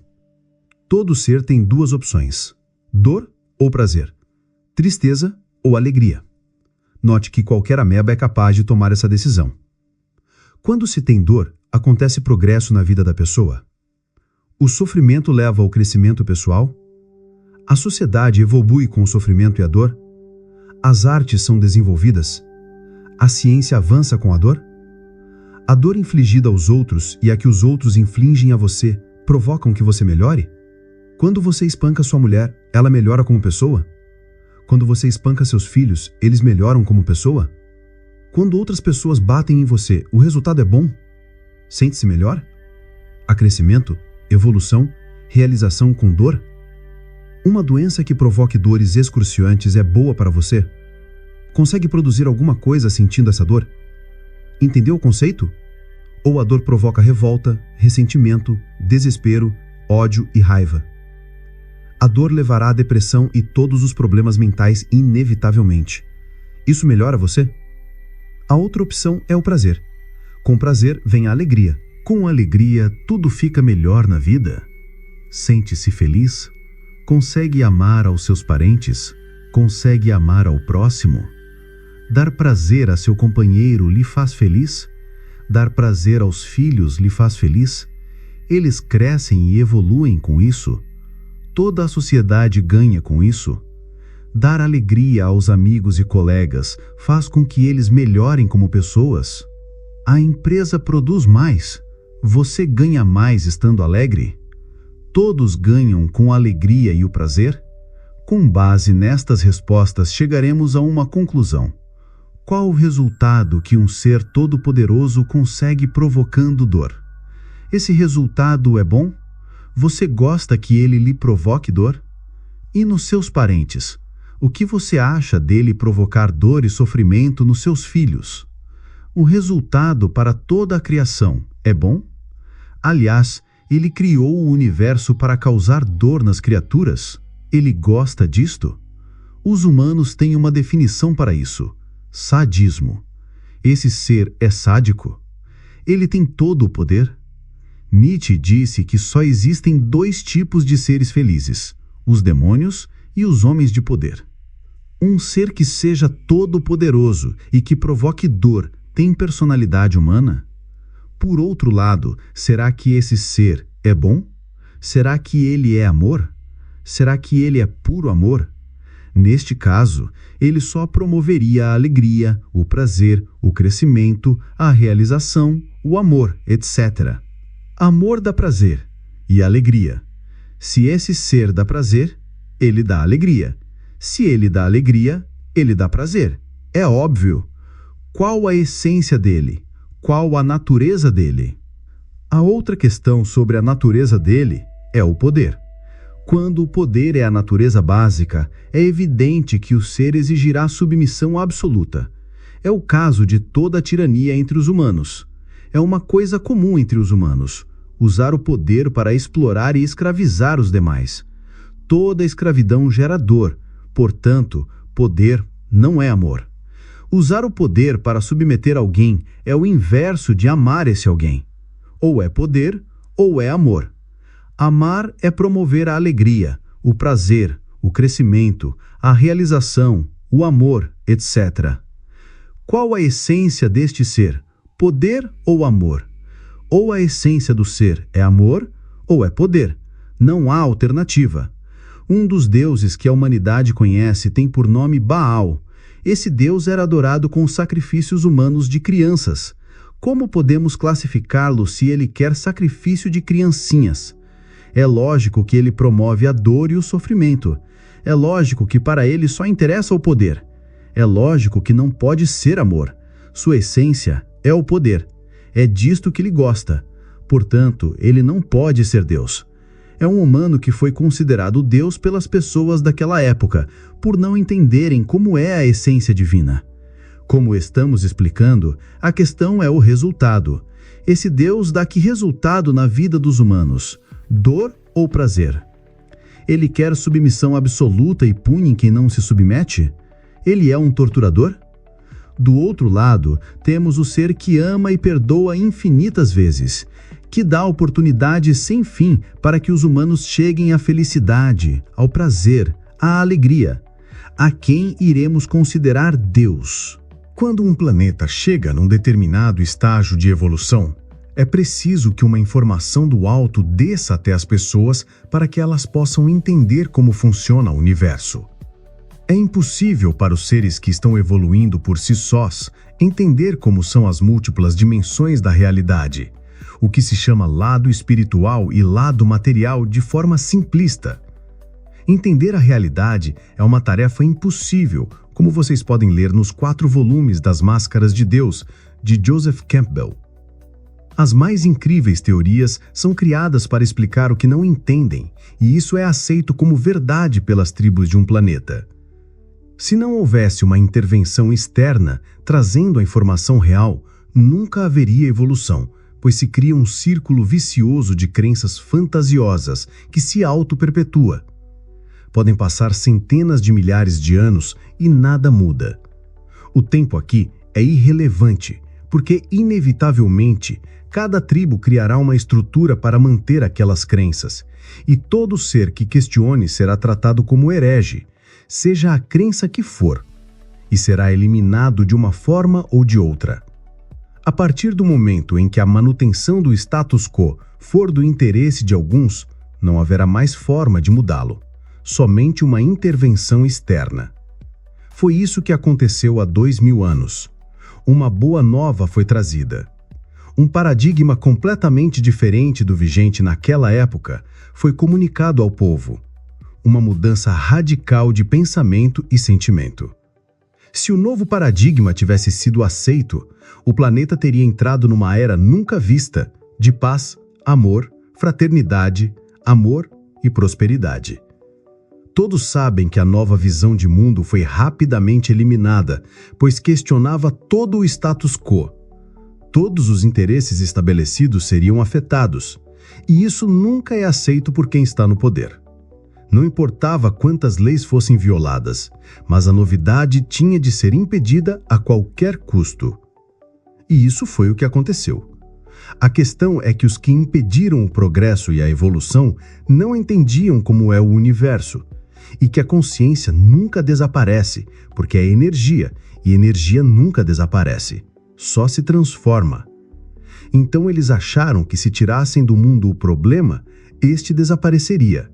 Todo ser tem duas opções: dor ou prazer, tristeza ou alegria. Note que qualquer ameba é capaz de tomar essa decisão. Quando se tem dor, acontece progresso na vida da pessoa? O sofrimento leva ao crescimento pessoal? A sociedade evolui com o sofrimento e a dor? As artes são desenvolvidas? A ciência avança com a dor? A dor infligida aos outros e a que os outros infligem a você provocam que você melhore? Quando você espanca sua mulher, ela melhora como pessoa? Quando você espanca seus filhos, eles melhoram como pessoa? Quando outras pessoas batem em você, o resultado é bom? Sente-se melhor? Há crescimento, evolução, realização com dor? Uma doença que provoque dores excruciantes é boa para você? Consegue produzir alguma coisa sentindo essa dor? Entendeu o conceito? Ou a dor provoca revolta, ressentimento, desespero, ódio e raiva? A dor levará à depressão e todos os problemas mentais inevitavelmente. Isso melhora você? A outra opção é o prazer. Com prazer vem a alegria. Com alegria, tudo fica melhor na vida. Sente-se feliz? Consegue amar aos seus parentes? Consegue amar ao próximo? Dar prazer a seu companheiro lhe faz feliz? Dar prazer aos filhos lhe faz feliz? Eles crescem e evoluem com isso? toda a sociedade ganha com isso? Dar alegria aos amigos e colegas faz com que eles melhorem como pessoas? A empresa produz mais. Você ganha mais estando alegre? Todos ganham com a alegria e o prazer? Com base nestas respostas, chegaremos a uma conclusão. Qual o resultado que um ser todo-poderoso consegue provocando dor? Esse resultado é bom? Você gosta que ele lhe provoque dor? E nos seus parentes? O que você acha dele provocar dor e sofrimento nos seus filhos? O resultado para toda a criação é bom? Aliás, ele criou o universo para causar dor nas criaturas? Ele gosta disto? Os humanos têm uma definição para isso: sadismo. Esse ser é sádico? Ele tem todo o poder? Nietzsche disse que só existem dois tipos de seres felizes: os demônios e os homens de poder. Um ser que seja todo-poderoso e que provoque dor tem personalidade humana? Por outro lado, será que esse ser é bom? Será que ele é amor? Será que ele é puro amor? Neste caso, ele só promoveria a alegria, o prazer, o crescimento, a realização, o amor, etc. Amor dá prazer e alegria. Se esse ser dá prazer, ele dá alegria. Se ele dá alegria, ele dá prazer. É óbvio. Qual a essência dele? Qual a natureza dele? A outra questão sobre a natureza dele é o poder. Quando o poder é a natureza básica, é evidente que o ser exigirá submissão absoluta. É o caso de toda a tirania entre os humanos. É uma coisa comum entre os humanos: usar o poder para explorar e escravizar os demais. Toda escravidão gera dor, portanto, poder não é amor. Usar o poder para submeter alguém é o inverso de amar esse alguém. Ou é poder, ou é amor. Amar é promover a alegria, o prazer, o crescimento, a realização, o amor, etc. Qual a essência deste ser? Poder ou amor? Ou a essência do ser é amor, ou é poder. Não há alternativa. Um dos deuses que a humanidade conhece tem por nome Baal. Esse deus era adorado com sacrifícios humanos de crianças. Como podemos classificá-lo se ele quer sacrifício de criancinhas? É lógico que ele promove a dor e o sofrimento. É lógico que para ele só interessa o poder. É lógico que não pode ser amor. Sua essência é o poder. É disto que ele gosta. Portanto, ele não pode ser Deus. É um humano que foi considerado Deus pelas pessoas daquela época, por não entenderem como é a essência divina. Como estamos explicando, a questão é o resultado. Esse Deus dá que resultado na vida dos humanos? Dor ou prazer? Ele quer submissão absoluta e pune quem não se submete? Ele é um torturador? Do outro lado, temos o ser que ama e perdoa infinitas vezes, que dá oportunidade sem fim para que os humanos cheguem à felicidade, ao prazer, à alegria. A quem iremos considerar Deus? Quando um planeta chega num determinado estágio de evolução, é preciso que uma informação do alto desça até as pessoas para que elas possam entender como funciona o universo. É impossível para os seres que estão evoluindo por si sós entender como são as múltiplas dimensões da realidade, o que se chama lado espiritual e lado material, de forma simplista. Entender a realidade é uma tarefa impossível, como vocês podem ler nos 4 volumes das Máscaras de Deus, de Joseph Campbell. As mais incríveis teorias são criadas para explicar o que não entendem, e isso é aceito como verdade pelas tribos de um planeta. Se não houvesse uma intervenção externa trazendo a informação real, nunca haveria evolução, pois se cria um círculo vicioso de crenças fantasiosas que se auto-perpetua. Podem passar centenas de milhares de anos e nada muda. O tempo aqui é irrelevante, porque inevitavelmente cada tribo criará uma estrutura para manter aquelas crenças, e todo ser que questione será tratado como herege, seja a crença que for, e será eliminado de uma forma ou de outra. A partir do momento em que a manutenção do status quo for do interesse de alguns, não haverá mais forma de mudá-lo, somente uma intervenção externa. Foi isso que aconteceu há 2000 anos. Uma boa nova foi trazida. Um paradigma completamente diferente do vigente naquela época foi comunicado ao povo. Uma mudança radical de pensamento e sentimento. Se o novo paradigma tivesse sido aceito, o planeta teria entrado numa era nunca vista de paz, amor, fraternidade, amor e prosperidade. Todos sabem que a nova visão de mundo foi rapidamente eliminada, pois questionava todo o status quo. Todos os interesses estabelecidos seriam afetados, e isso nunca é aceito por quem está no poder. Não importava quantas leis fossem violadas, mas a novidade tinha de ser impedida a qualquer custo. E isso foi o que aconteceu. A questão é que os que impediram o progresso e a evolução não entendiam como é o universo, e que a consciência nunca desaparece, porque é energia, e energia nunca desaparece, só se transforma. Então eles acharam que se tirassem do mundo o problema, este desapareceria.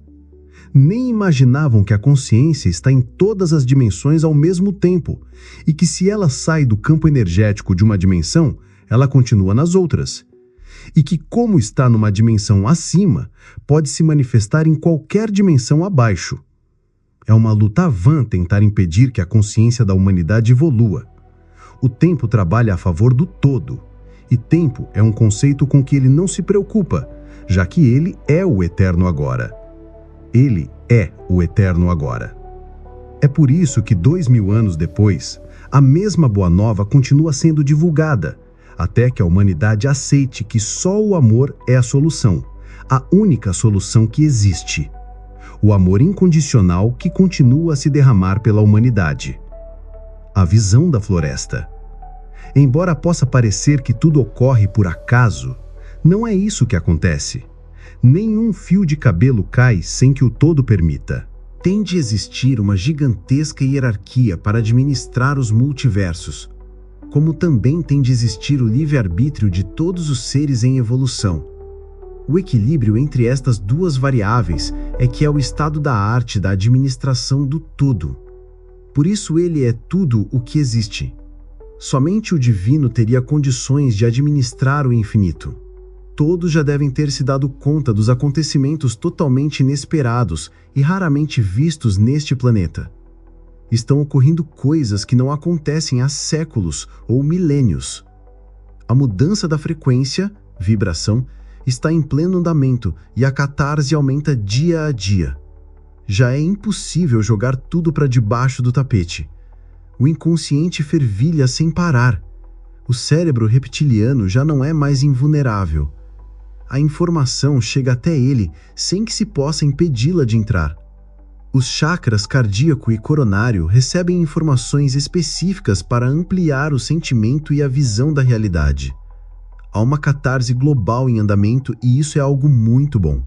Nem imaginavam que a consciência está em todas as dimensões ao mesmo tempo, e que se ela sai do campo energético de uma dimensão, ela continua nas outras. E que, como está numa dimensão acima, pode se manifestar em qualquer dimensão abaixo. É uma luta vã tentar impedir que a consciência da humanidade evolua. O tempo trabalha a favor do todo, e tempo é um conceito com que ele não se preocupa, já que ele é o eterno agora. Ele é o eterno agora. É por isso que 2000 anos depois, a mesma boa nova continua sendo divulgada, até que a humanidade aceite que só o amor é a solução, a única solução que existe. O amor incondicional que continua a se derramar pela humanidade. A visão da floresta. Embora possa parecer que tudo ocorre por acaso, não é isso que acontece. Nenhum fio de cabelo cai sem que o todo permita. Tem de existir uma gigantesca hierarquia para administrar os multiversos, como também tem de existir o livre-arbítrio de todos os seres em evolução. O equilíbrio entre estas duas variáveis é que é o estado da arte da administração do tudo. Por isso ele é tudo o que existe. Somente o divino teria condições de administrar o infinito. Todos já devem ter se dado conta dos acontecimentos totalmente inesperados e raramente vistos neste planeta. Estão ocorrendo coisas que não acontecem há séculos ou milênios. A mudança da frequência, vibração, está em pleno andamento e a catarse aumenta dia a dia. Já é impossível jogar tudo para debaixo do tapete. O inconsciente fervilha sem parar. O cérebro reptiliano já não é mais invulnerável. A informação chega até ele sem que se possa impedi-la de entrar. Os chakras cardíaco e coronário recebem informações específicas para ampliar o sentimento e a visão da realidade. Há uma catarse global em andamento e isso é algo muito bom.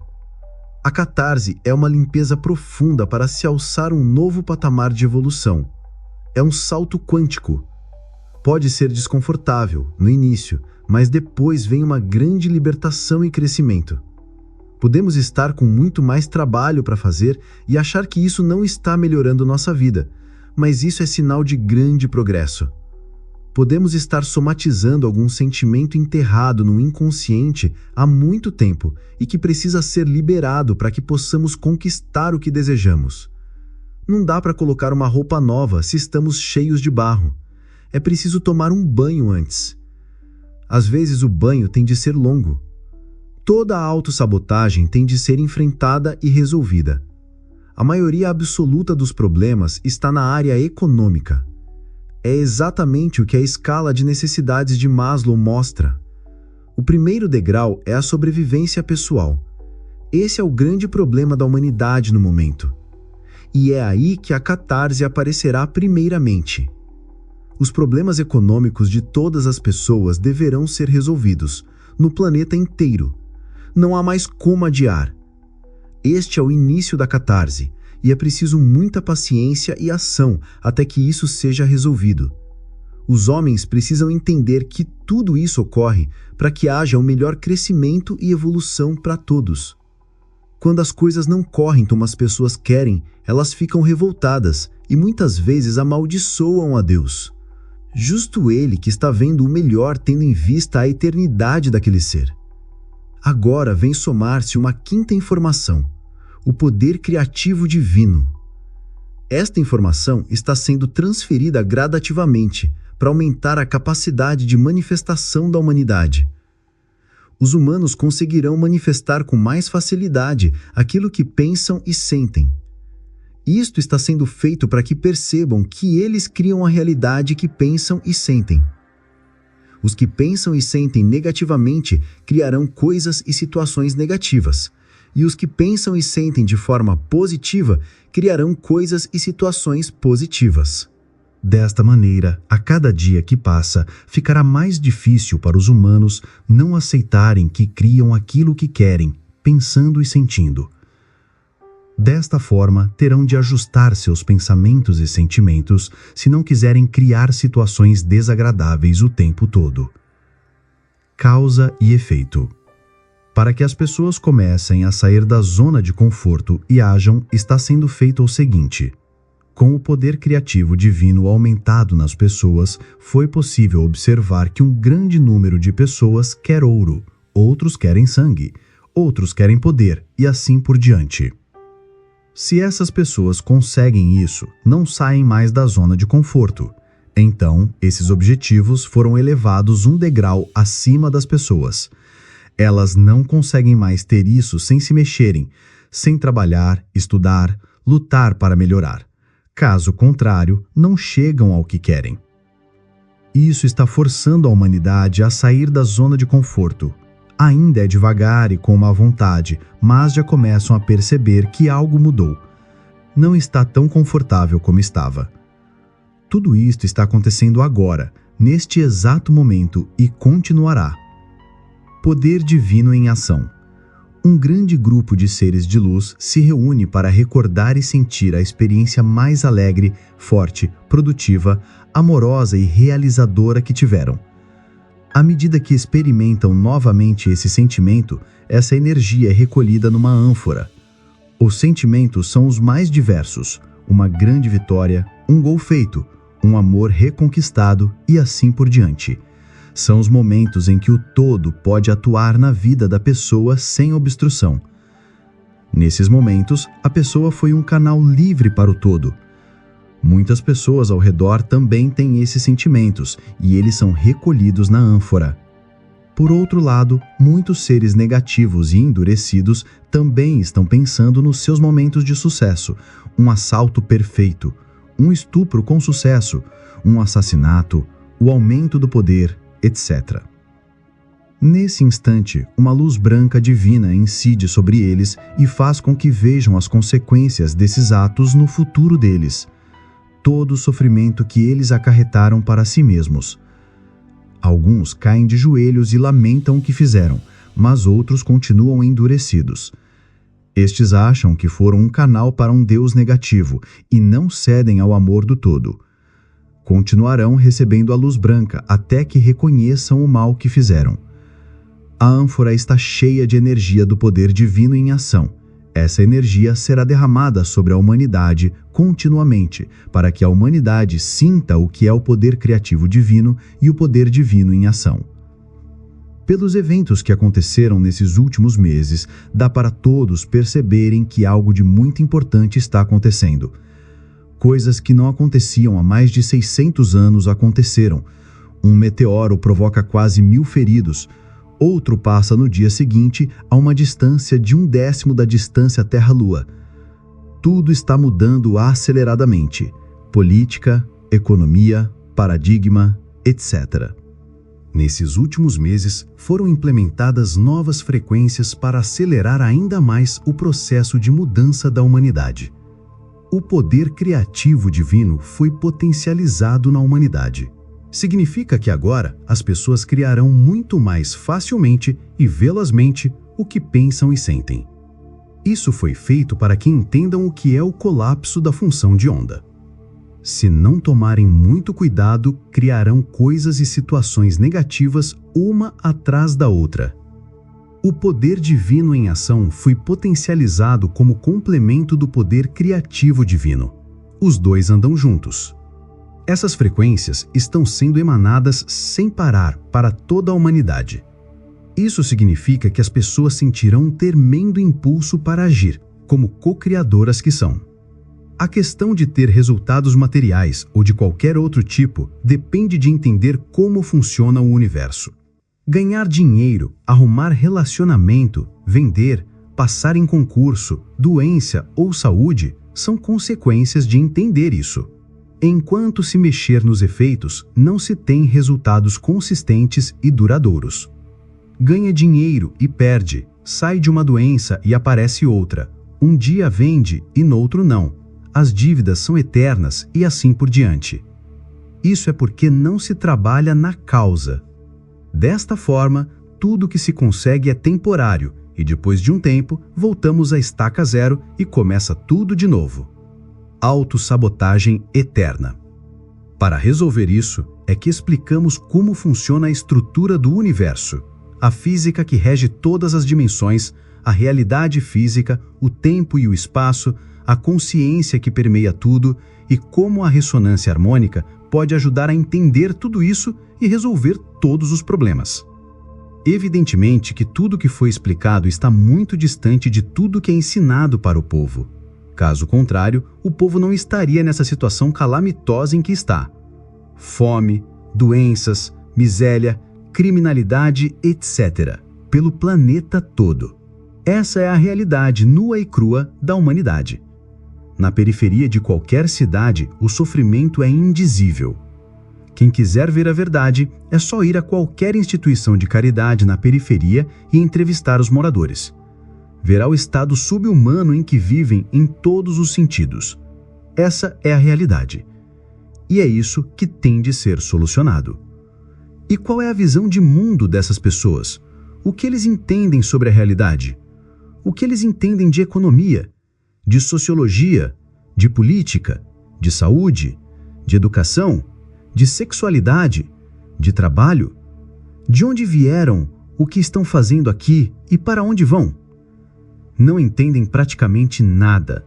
A catarse é uma limpeza profunda para se alçar um novo patamar de evolução. É um salto quântico. Pode ser desconfortável no início, mas depois vem uma grande libertação e crescimento. Podemos estar com muito mais trabalho para fazer e achar que isso não está melhorando nossa vida, mas isso é sinal de grande progresso. Podemos estar somatizando algum sentimento enterrado no inconsciente há muito tempo e que precisa ser liberado para que possamos conquistar o que desejamos. Não dá para colocar uma roupa nova se estamos cheios de barro. É preciso tomar um banho antes. Às vezes o banho tem de ser longo. Toda a autossabotagem tem de ser enfrentada e resolvida. A maioria absoluta dos problemas está na área econômica. É exatamente o que a escala de necessidades de Maslow mostra. O primeiro degrau é a sobrevivência pessoal. Esse é o grande problema da humanidade no momento. E é aí que a catarse aparecerá primeiramente. Os problemas econômicos de todas as pessoas deverão ser resolvidos, no planeta inteiro. Não há mais como adiar. Este é o início da catarse, e é preciso muita paciência e ação até que isso seja resolvido. Os homens precisam entender que tudo isso ocorre para que haja um melhor crescimento e evolução para todos. Quando as coisas não correm como as pessoas querem, elas ficam revoltadas e muitas vezes amaldiçoam a Deus. Justo ele que está vendo o melhor tendo em vista a eternidade daquele ser. Agora vem somar-se uma quinta informação: o poder criativo divino. Esta informação está sendo transferida gradativamente para aumentar a capacidade de manifestação da humanidade. Os humanos conseguirão manifestar com mais facilidade aquilo que pensam e sentem. Isto está sendo feito para que percebam que eles criam a realidade que pensam e sentem. Os que pensam e sentem negativamente criarão coisas e situações negativas, e os que pensam e sentem de forma positiva criarão coisas e situações positivas. Desta maneira, a cada dia que passa, ficará mais difícil para os humanos não aceitarem que criam aquilo que querem, pensando e sentindo. Desta forma, terão de ajustar seus pensamentos e sentimentos se não quiserem criar situações desagradáveis o tempo todo. Causa e efeito. Para que as pessoas comecem a sair da zona de conforto e ajam, está sendo feito o seguinte: com o poder criativo divino aumentado nas pessoas, foi possível observar que um grande número de pessoas quer ouro, outros querem sangue, outros querem poder e assim por diante. Se essas pessoas conseguem isso, não saem mais da zona de conforto. Então, esses objetivos foram elevados um degrau acima das pessoas. Elas não conseguem mais ter isso sem se mexerem, sem trabalhar, estudar, lutar para melhorar. Caso contrário, não chegam ao que querem. Isso está forçando a humanidade a sair da zona de conforto. Ainda é devagar e com má vontade, mas já começam a perceber que algo mudou. Não está tão confortável como estava. Tudo isto está acontecendo agora, neste exato momento, e continuará. Poder divino em ação. Um grande grupo de seres de luz se reúne para recordar e sentir a experiência mais alegre, forte, produtiva, amorosa e realizadora que tiveram. À medida que experimentam novamente esse sentimento, essa energia é recolhida numa ânfora. Os sentimentos são os mais diversos: uma grande vitória, um gol feito, um amor reconquistado e assim por diante. São os momentos em que o todo pode atuar na vida da pessoa sem obstrução. Nesses momentos, a pessoa foi um canal livre para o todo. Muitas pessoas ao redor também têm esses sentimentos, e eles são recolhidos na ânfora. Por outro lado, muitos seres negativos e endurecidos também estão pensando nos seus momentos de sucesso: um assalto perfeito, um estupro com sucesso, um assassinato, o aumento do poder, etc. Nesse instante, uma luz branca divina incide sobre eles e faz com que vejam as consequências desses atos no futuro deles. Todo o sofrimento que eles acarretaram para si mesmos. Alguns caem de joelhos e lamentam o que fizeram, mas outros continuam endurecidos. Estes acham que foram um canal para um Deus negativo e não cedem ao amor do todo. Continuarão recebendo a luz branca até que reconheçam o mal que fizeram. A ânfora está cheia de energia do poder divino em ação. Essa energia será derramada sobre a humanidade continuamente, para que a humanidade sinta o que é o poder criativo divino e o poder divino em ação. Pelos eventos que aconteceram nesses últimos meses, dá para todos perceberem que algo de muito importante está acontecendo. Coisas que não aconteciam há mais de 600 anos aconteceram. Um meteoro provoca quase 1000 feridos. Outro passa no dia seguinte a uma distância de 1/10 da distância Terra-Lua. Tudo está mudando aceleradamente. Política, economia, paradigma, etc. Nesses últimos meses, foram implementadas novas frequências para acelerar ainda mais o processo de mudança da humanidade. O poder criativo divino foi potencializado na humanidade. Significa que agora as pessoas criarão muito mais facilmente e velozmente o que pensam e sentem. Isso foi feito para que entendam o que é o colapso da função de onda. Se não tomarem muito cuidado, criarão coisas e situações negativas uma atrás da outra. O poder divino em ação foi potencializado como complemento do poder criativo divino. Os dois andam juntos. Essas frequências estão sendo emanadas sem parar para toda a humanidade. Isso significa que as pessoas sentirão um tremendo impulso para agir, como co-criadoras que são. A questão de ter resultados materiais ou de qualquer outro tipo depende de entender como funciona o universo. Ganhar dinheiro, arrumar relacionamento, vender, passar em concurso, doença ou saúde são consequências de entender isso. Enquanto se mexer nos efeitos, não se tem resultados consistentes e duradouros. Ganha dinheiro e perde, sai de uma doença e aparece outra. Um dia vende e noutro não. As dívidas são eternas e assim por diante. Isso é porque não se trabalha na causa. Desta forma, tudo que se consegue é temporário e depois de um tempo, voltamos à estaca zero e começa tudo de novo. Autossabotagem eterna. Para resolver isso, é que explicamos como funciona a estrutura do universo, a física que rege todas as dimensões, a realidade física, o tempo e o espaço, a consciência que permeia tudo e como a ressonância harmônica pode ajudar a entender tudo isso e resolver todos os problemas. Evidentemente que tudo que foi explicado está muito distante de tudo que é ensinado para o povo. Caso contrário, o povo não estaria nessa situação calamitosa em que está. Fome, doenças, miséria, criminalidade, etc. pelo planeta todo. Essa é a realidade nua e crua da humanidade. Na periferia de qualquer cidade, o sofrimento é indizível. Quem quiser ver a verdade, é só ir a qualquer instituição de caridade na periferia e entrevistar os moradores. Verá o estado subhumano em que vivem em todos os sentidos. Essa é a realidade. E é isso que tem de ser solucionado. E qual é a visão de mundo dessas pessoas? O que eles entendem sobre a realidade? O que eles entendem de economia, de sociologia, de política, de saúde, de educação, de sexualidade, de trabalho? De onde vieram, o que estão fazendo aqui e para onde vão? Não entendem praticamente nada.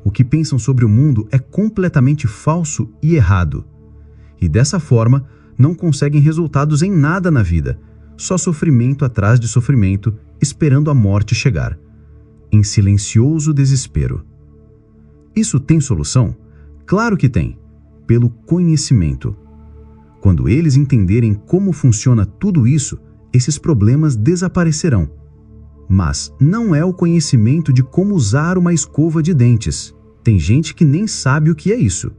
O que pensam sobre o mundo é completamente falso e errado. E dessa forma, não conseguem resultados em nada na vida, só sofrimento atrás de sofrimento, esperando a morte chegar, em silencioso desespero. Isso tem solução? Claro que tem, pelo conhecimento. Quando eles entenderem como funciona tudo isso, esses problemas desaparecerão. Mas não é o conhecimento de como usar uma escova de dentes. Tem gente que nem sabe o que é isso.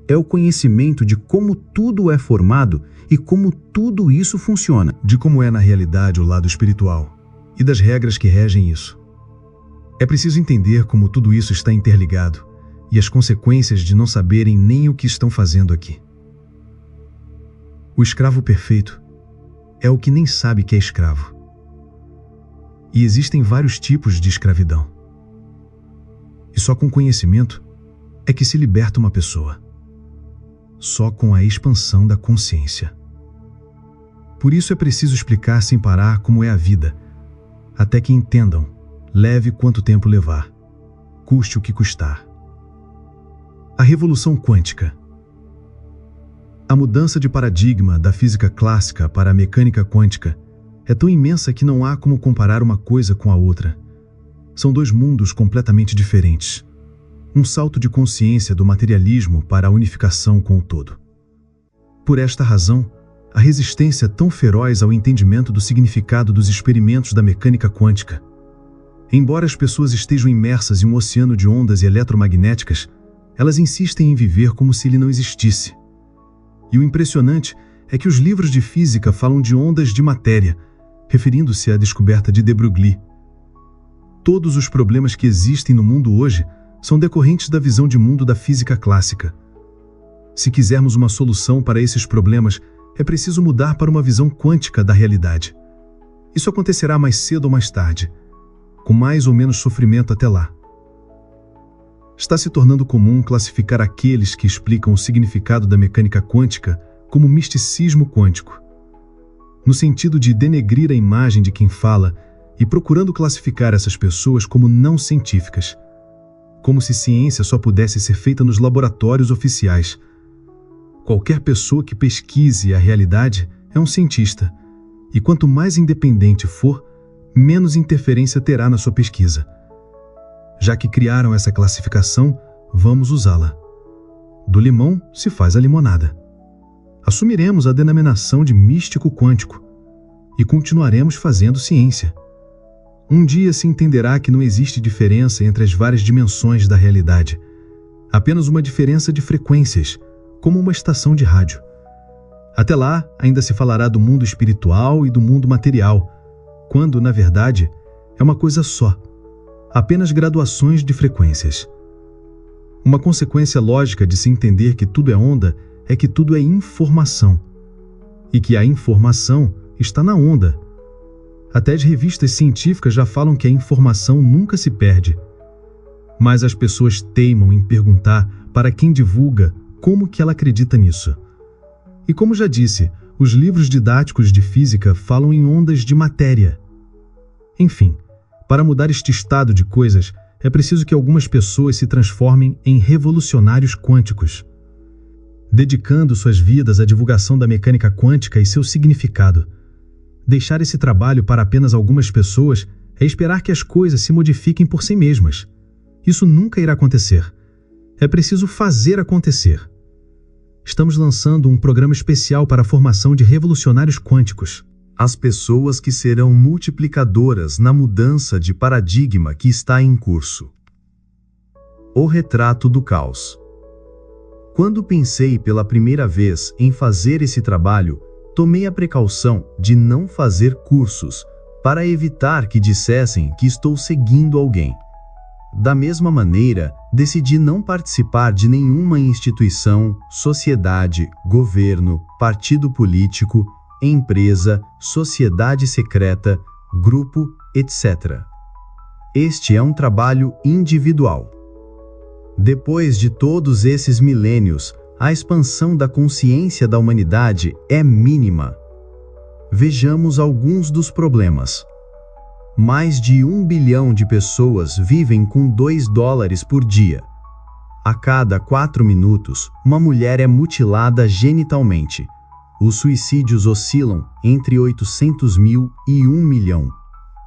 É o conhecimento de como tudo é formado e como tudo isso funciona. De como é na realidade o lado espiritual e das regras que regem isso. É preciso entender como tudo isso está interligado e as consequências de não saberem nem o que estão fazendo aqui. O escravo perfeito é o que nem sabe que é escravo. E existem vários tipos de escravidão. E só com conhecimento é que se liberta uma pessoa. Só com a expansão da consciência. Por isso é preciso explicar sem parar como é a vida, até que entendam, leve quanto tempo levar, custe o que custar. A revolução quântica. A mudança de paradigma da física clássica para a mecânica quântica é tão imensa que não há como comparar uma coisa com a outra. São dois mundos completamente diferentes. Um salto de consciência do materialismo para a unificação com o todo. Por esta razão, a resistência tão feroz ao entendimento do significado dos experimentos da mecânica quântica. Embora as pessoas estejam imersas em um oceano de ondas e eletromagnéticas, elas insistem em viver como se ele não existisse. E o impressionante é que os livros de física falam de ondas de matéria, referindo-se à descoberta de de Broglie. Todos os problemas que existem no mundo hoje são decorrentes da visão de mundo da física clássica. Se quisermos uma solução para esses problemas, é preciso mudar para uma visão quântica da realidade. Isso acontecerá mais cedo ou mais tarde, com mais ou menos sofrimento até lá. Está se tornando comum classificar aqueles que explicam o significado da mecânica quântica como misticismo quântico, no sentido de denegrir a imagem de quem fala e procurando classificar essas pessoas como não científicas, como se ciência só pudesse ser feita nos laboratórios oficiais. Qualquer pessoa que pesquise a realidade é um cientista, e quanto mais independente for, menos interferência terá na sua pesquisa. Já que criaram essa classificação, vamos usá-la. Do limão se faz a limonada. Assumiremos a denominação de místico quântico e continuaremos fazendo ciência. Um dia se entenderá que não existe diferença entre as várias dimensões da realidade, apenas uma diferença de frequências, como uma estação de rádio. Até lá, ainda se falará do mundo espiritual e do mundo material, quando, na verdade, é uma coisa só, apenas graduações de frequências. Uma consequência lógica de se entender que tudo é onda é que tudo é informação, e que a informação está na onda. Até as revistas científicas já falam que a informação nunca se perde. Mas as pessoas teimam em perguntar para quem divulga como que ela acredita nisso. E como já disse, os livros didáticos de física falam em ondas de matéria. Enfim, para mudar este estado de coisas, é preciso que algumas pessoas se transformem em revolucionários quânticos, dedicando suas vidas à divulgação da mecânica quântica e seu significado. Deixar esse trabalho para apenas algumas pessoas é esperar que as coisas se modifiquem por si mesmas. Isso nunca irá acontecer. É preciso fazer acontecer. Estamos lançando um programa especial para a formação de revolucionários quânticos. As pessoas que serão multiplicadoras na mudança de paradigma que está em curso. O retrato do caos. Quando pensei pela primeira vez em fazer esse trabalho, tomei a precaução de não fazer cursos, para evitar que dissessem que estou seguindo alguém. Da mesma maneira, decidi não participar de nenhuma instituição, sociedade, governo, partido político, empresa, sociedade secreta, grupo, etc. Este é um trabalho individual. Depois de todos esses milênios, a expansão da consciência da humanidade é mínima. Vejamos alguns dos problemas. Mais de 1 bilhão de pessoas vivem com $2 por dia. A cada 4 minutos, uma mulher é mutilada genitalmente. Os suicídios oscilam entre 800 mil e 1 milhão.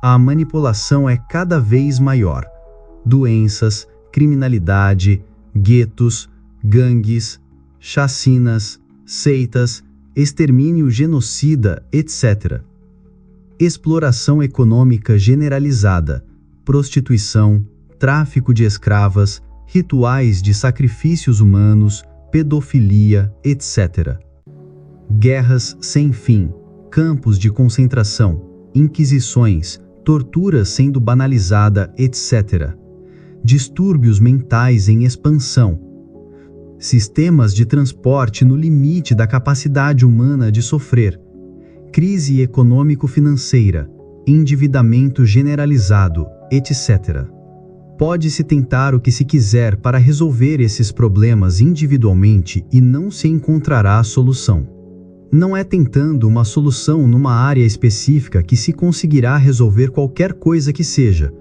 A manipulação é cada vez maior. Doenças, criminalidade, guetos, gangues, chacinas, seitas, extermínio genocida, etc. Exploração econômica generalizada, prostituição, tráfico de escravas, rituais de sacrifícios humanos, pedofilia, etc. Guerras sem fim, campos de concentração, inquisições, tortura sendo banalizada, etc. Distúrbios mentais em expansão. Sistemas de transporte no limite da capacidade humana de sofrer. Crise econômico-financeira, endividamento generalizado, etc. Pode-se tentar o que se quiser para resolver esses problemas individualmente e não se encontrará a solução. Não é tentando uma solução numa área específica que se conseguirá resolver qualquer coisa que seja.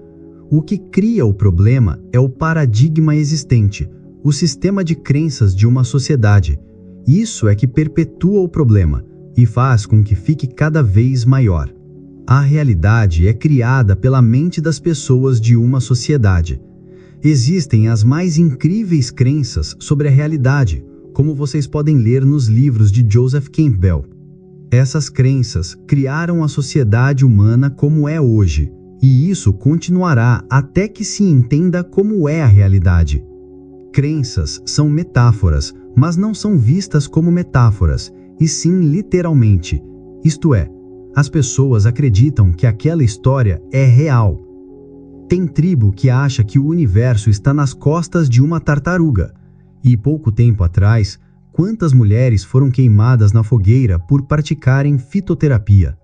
O que cria o problema é o paradigma existente, o sistema de crenças de uma sociedade. Isso é que perpetua o problema e faz com que fique cada vez maior. A realidade é criada pela mente das pessoas de uma sociedade. Existem as mais incríveis crenças sobre a realidade, como vocês podem ler nos livros de Joseph Campbell. Essas crenças criaram a sociedade humana como é hoje, e isso continuará até que se entenda como é a realidade. Crenças são metáforas, mas não são vistas como metáforas, e sim literalmente. Isto é, as pessoas acreditam que aquela história é real. Tem tribo que acha que o universo está nas costas de uma tartaruga. E pouco tempo atrás, quantas mulheres foram queimadas na fogueira por praticarem fitoterapia?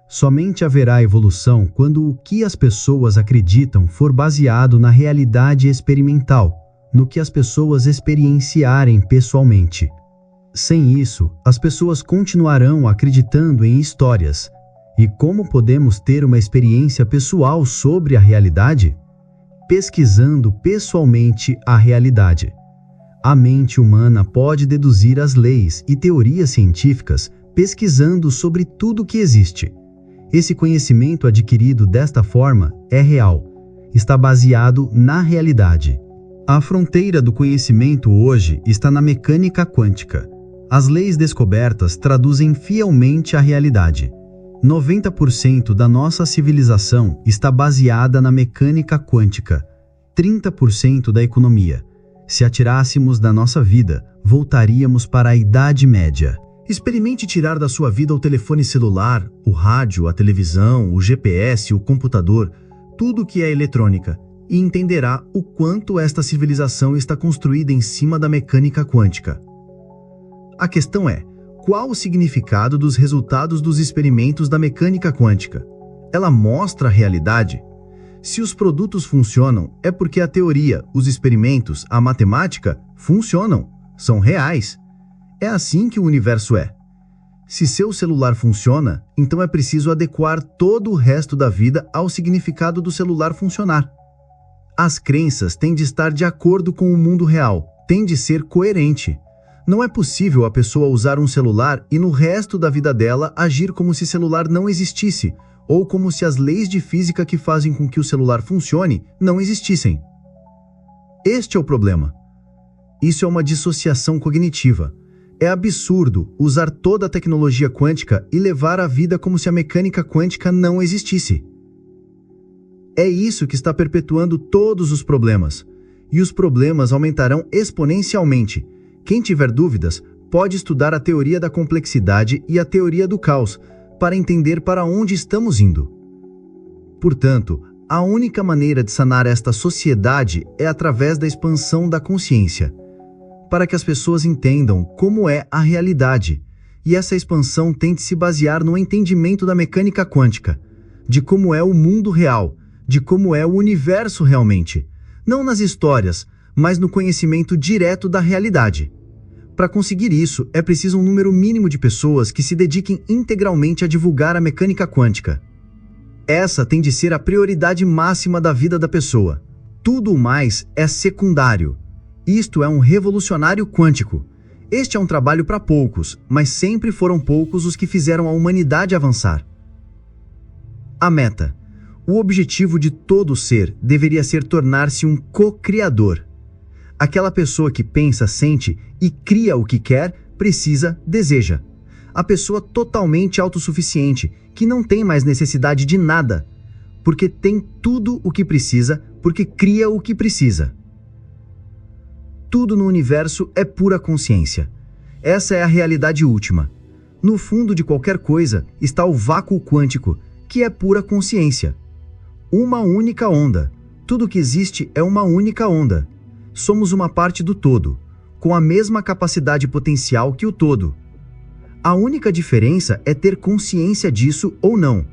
Somente haverá evolução quando o que as pessoas acreditam for baseado na realidade experimental, no que as pessoas experienciarem pessoalmente. Sem isso, as pessoas continuarão acreditando em histórias. E como podemos ter uma experiência pessoal sobre a realidade? Pesquisando pessoalmente a realidade. A mente humana pode deduzir as leis e teorias científicas pesquisando sobre tudo que existe. Esse conhecimento adquirido desta forma é real, está baseado na realidade. A fronteira do conhecimento hoje está na mecânica quântica. As leis descobertas traduzem fielmente a realidade. 90% da nossa civilização está baseada na mecânica quântica, 30% da economia. Se atirássemos da nossa vida, voltaríamos para a Idade Média. Experimente tirar da sua vida o telefone celular, o rádio, a televisão, o GPS, o computador, tudo que é eletrônica, e entenderá o quanto esta civilização está construída em cima da mecânica quântica. A questão é, qual o significado dos resultados dos experimentos da mecânica quântica? Ela mostra a realidade? Se os produtos funcionam, é porque a teoria, os experimentos, a matemática funcionam, são reais. É assim que o universo é. Se seu celular funciona, então é preciso adequar todo o resto da vida ao significado do celular funcionar. As crenças têm de estar de acordo com o mundo real, têm de ser coerente. Não é possível a pessoa usar um celular e no resto da vida dela agir como se celular não existisse, ou como se as leis de física que fazem com que o celular funcione não existissem. Este é o problema. Isso é uma dissociação cognitiva. É absurdo usar toda a tecnologia quântica e levar a vida como se a mecânica quântica não existisse. É isso que está perpetuando todos os problemas. E os problemas aumentarão exponencialmente. Quem tiver dúvidas, pode estudar a teoria da complexidade e a teoria do caos, para entender para onde estamos indo. Portanto, a única maneira de sanar esta sociedade é através da expansão da consciência, para que as pessoas entendam como é a realidade, e essa expansão tente se basear no entendimento da mecânica quântica, de como é o mundo real, de como é o universo realmente, não nas histórias, mas no conhecimento direto da realidade. Para conseguir isso, é preciso um número mínimo de pessoas que se dediquem integralmente a divulgar a mecânica quântica. Essa tem de ser a prioridade máxima da vida da pessoa. Tudo o mais é secundário. Isto é um revolucionário quântico. Este é um trabalho para poucos, mas sempre foram poucos os que fizeram a humanidade avançar. A meta. O objetivo de todo ser deveria ser tornar-se um co-criador. Aquela pessoa que pensa, sente e cria o que quer, precisa, deseja. A pessoa totalmente autossuficiente, que não tem mais necessidade de nada, porque tem tudo o que precisa, porque cria o que precisa. Tudo no universo é pura consciência. Essa é a realidade última. No fundo de qualquer coisa está o vácuo quântico, que é pura consciência. Uma única onda. Tudo que existe é uma única onda. Somos uma parte do todo, com a mesma capacidade potencial que o todo. A única diferença é ter consciência disso ou não.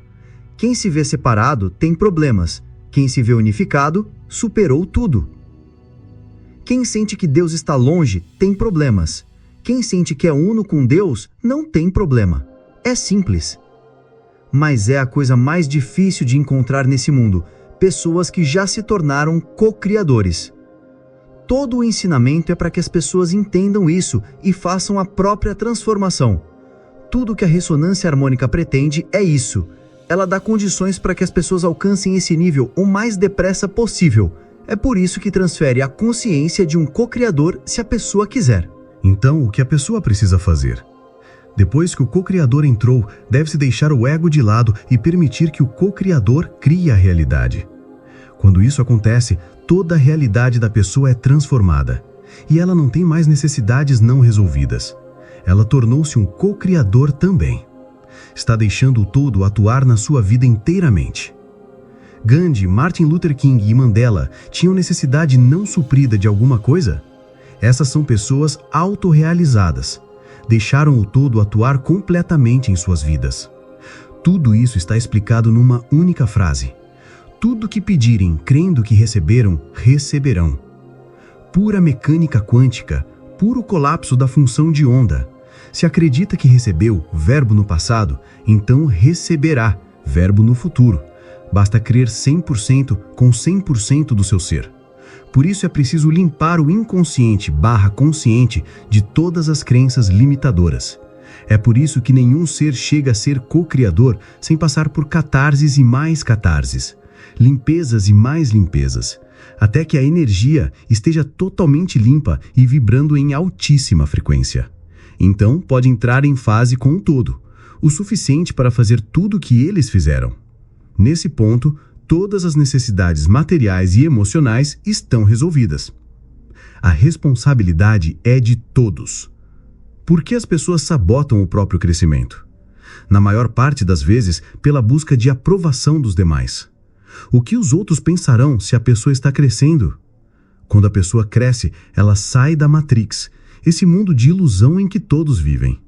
Quem se vê separado tem problemas. Quem se vê unificado, superou tudo. Quem sente que Deus está longe, tem problemas. Quem sente que é uno com Deus, não tem problema. É simples. Mas é a coisa mais difícil de encontrar nesse mundo, pessoas que já se tornaram co-criadores. Todo o ensinamento é para que as pessoas entendam isso e façam a própria transformação. Tudo que a ressonância harmônica pretende é isso. Ela dá condições para que as pessoas alcancem esse nível o mais depressa possível. É por isso que transfere a consciência de um co-criador se a pessoa quiser. Então, o que a pessoa precisa fazer? Depois que o co-criador entrou, deve-se deixar o ego de lado e permitir que o co-criador crie a realidade. Quando isso acontece, toda a realidade da pessoa é transformada, e ela não tem mais necessidades não resolvidas. Ela tornou-se um co-criador também. Está deixando o todo atuar na sua vida inteiramente. Gandhi, Martin Luther King e Mandela tinham necessidade não suprida de alguma coisa? Essas são pessoas autorrealizadas. Deixaram o todo atuar completamente em suas vidas. Tudo isso está explicado numa única frase. Tudo que pedirem, crendo que receberam, receberão. Pura mecânica quântica, puro colapso da função de onda. Se acredita que recebeu, verbo no passado, então receberá, verbo no futuro. Basta crer 100% com 100% do seu ser. Por isso é preciso limpar o inconsciente/consciente de todas as crenças limitadoras. É por isso que nenhum ser chega a ser co-criador sem passar por catarses e mais catarses, limpezas e mais limpezas, até que a energia esteja totalmente limpa e vibrando em altíssima frequência. Então pode entrar em fase com o todo, o suficiente para fazer tudo o que eles fizeram. Nesse ponto, todas as necessidades materiais e emocionais estão resolvidas. A responsabilidade é de todos. Por que as pessoas sabotam o próprio crescimento? Na maior parte das vezes, pela busca de aprovação dos demais. O que os outros pensarão se a pessoa está crescendo? Quando a pessoa cresce, ela sai da Matrix, esse mundo de ilusão em que todos vivem.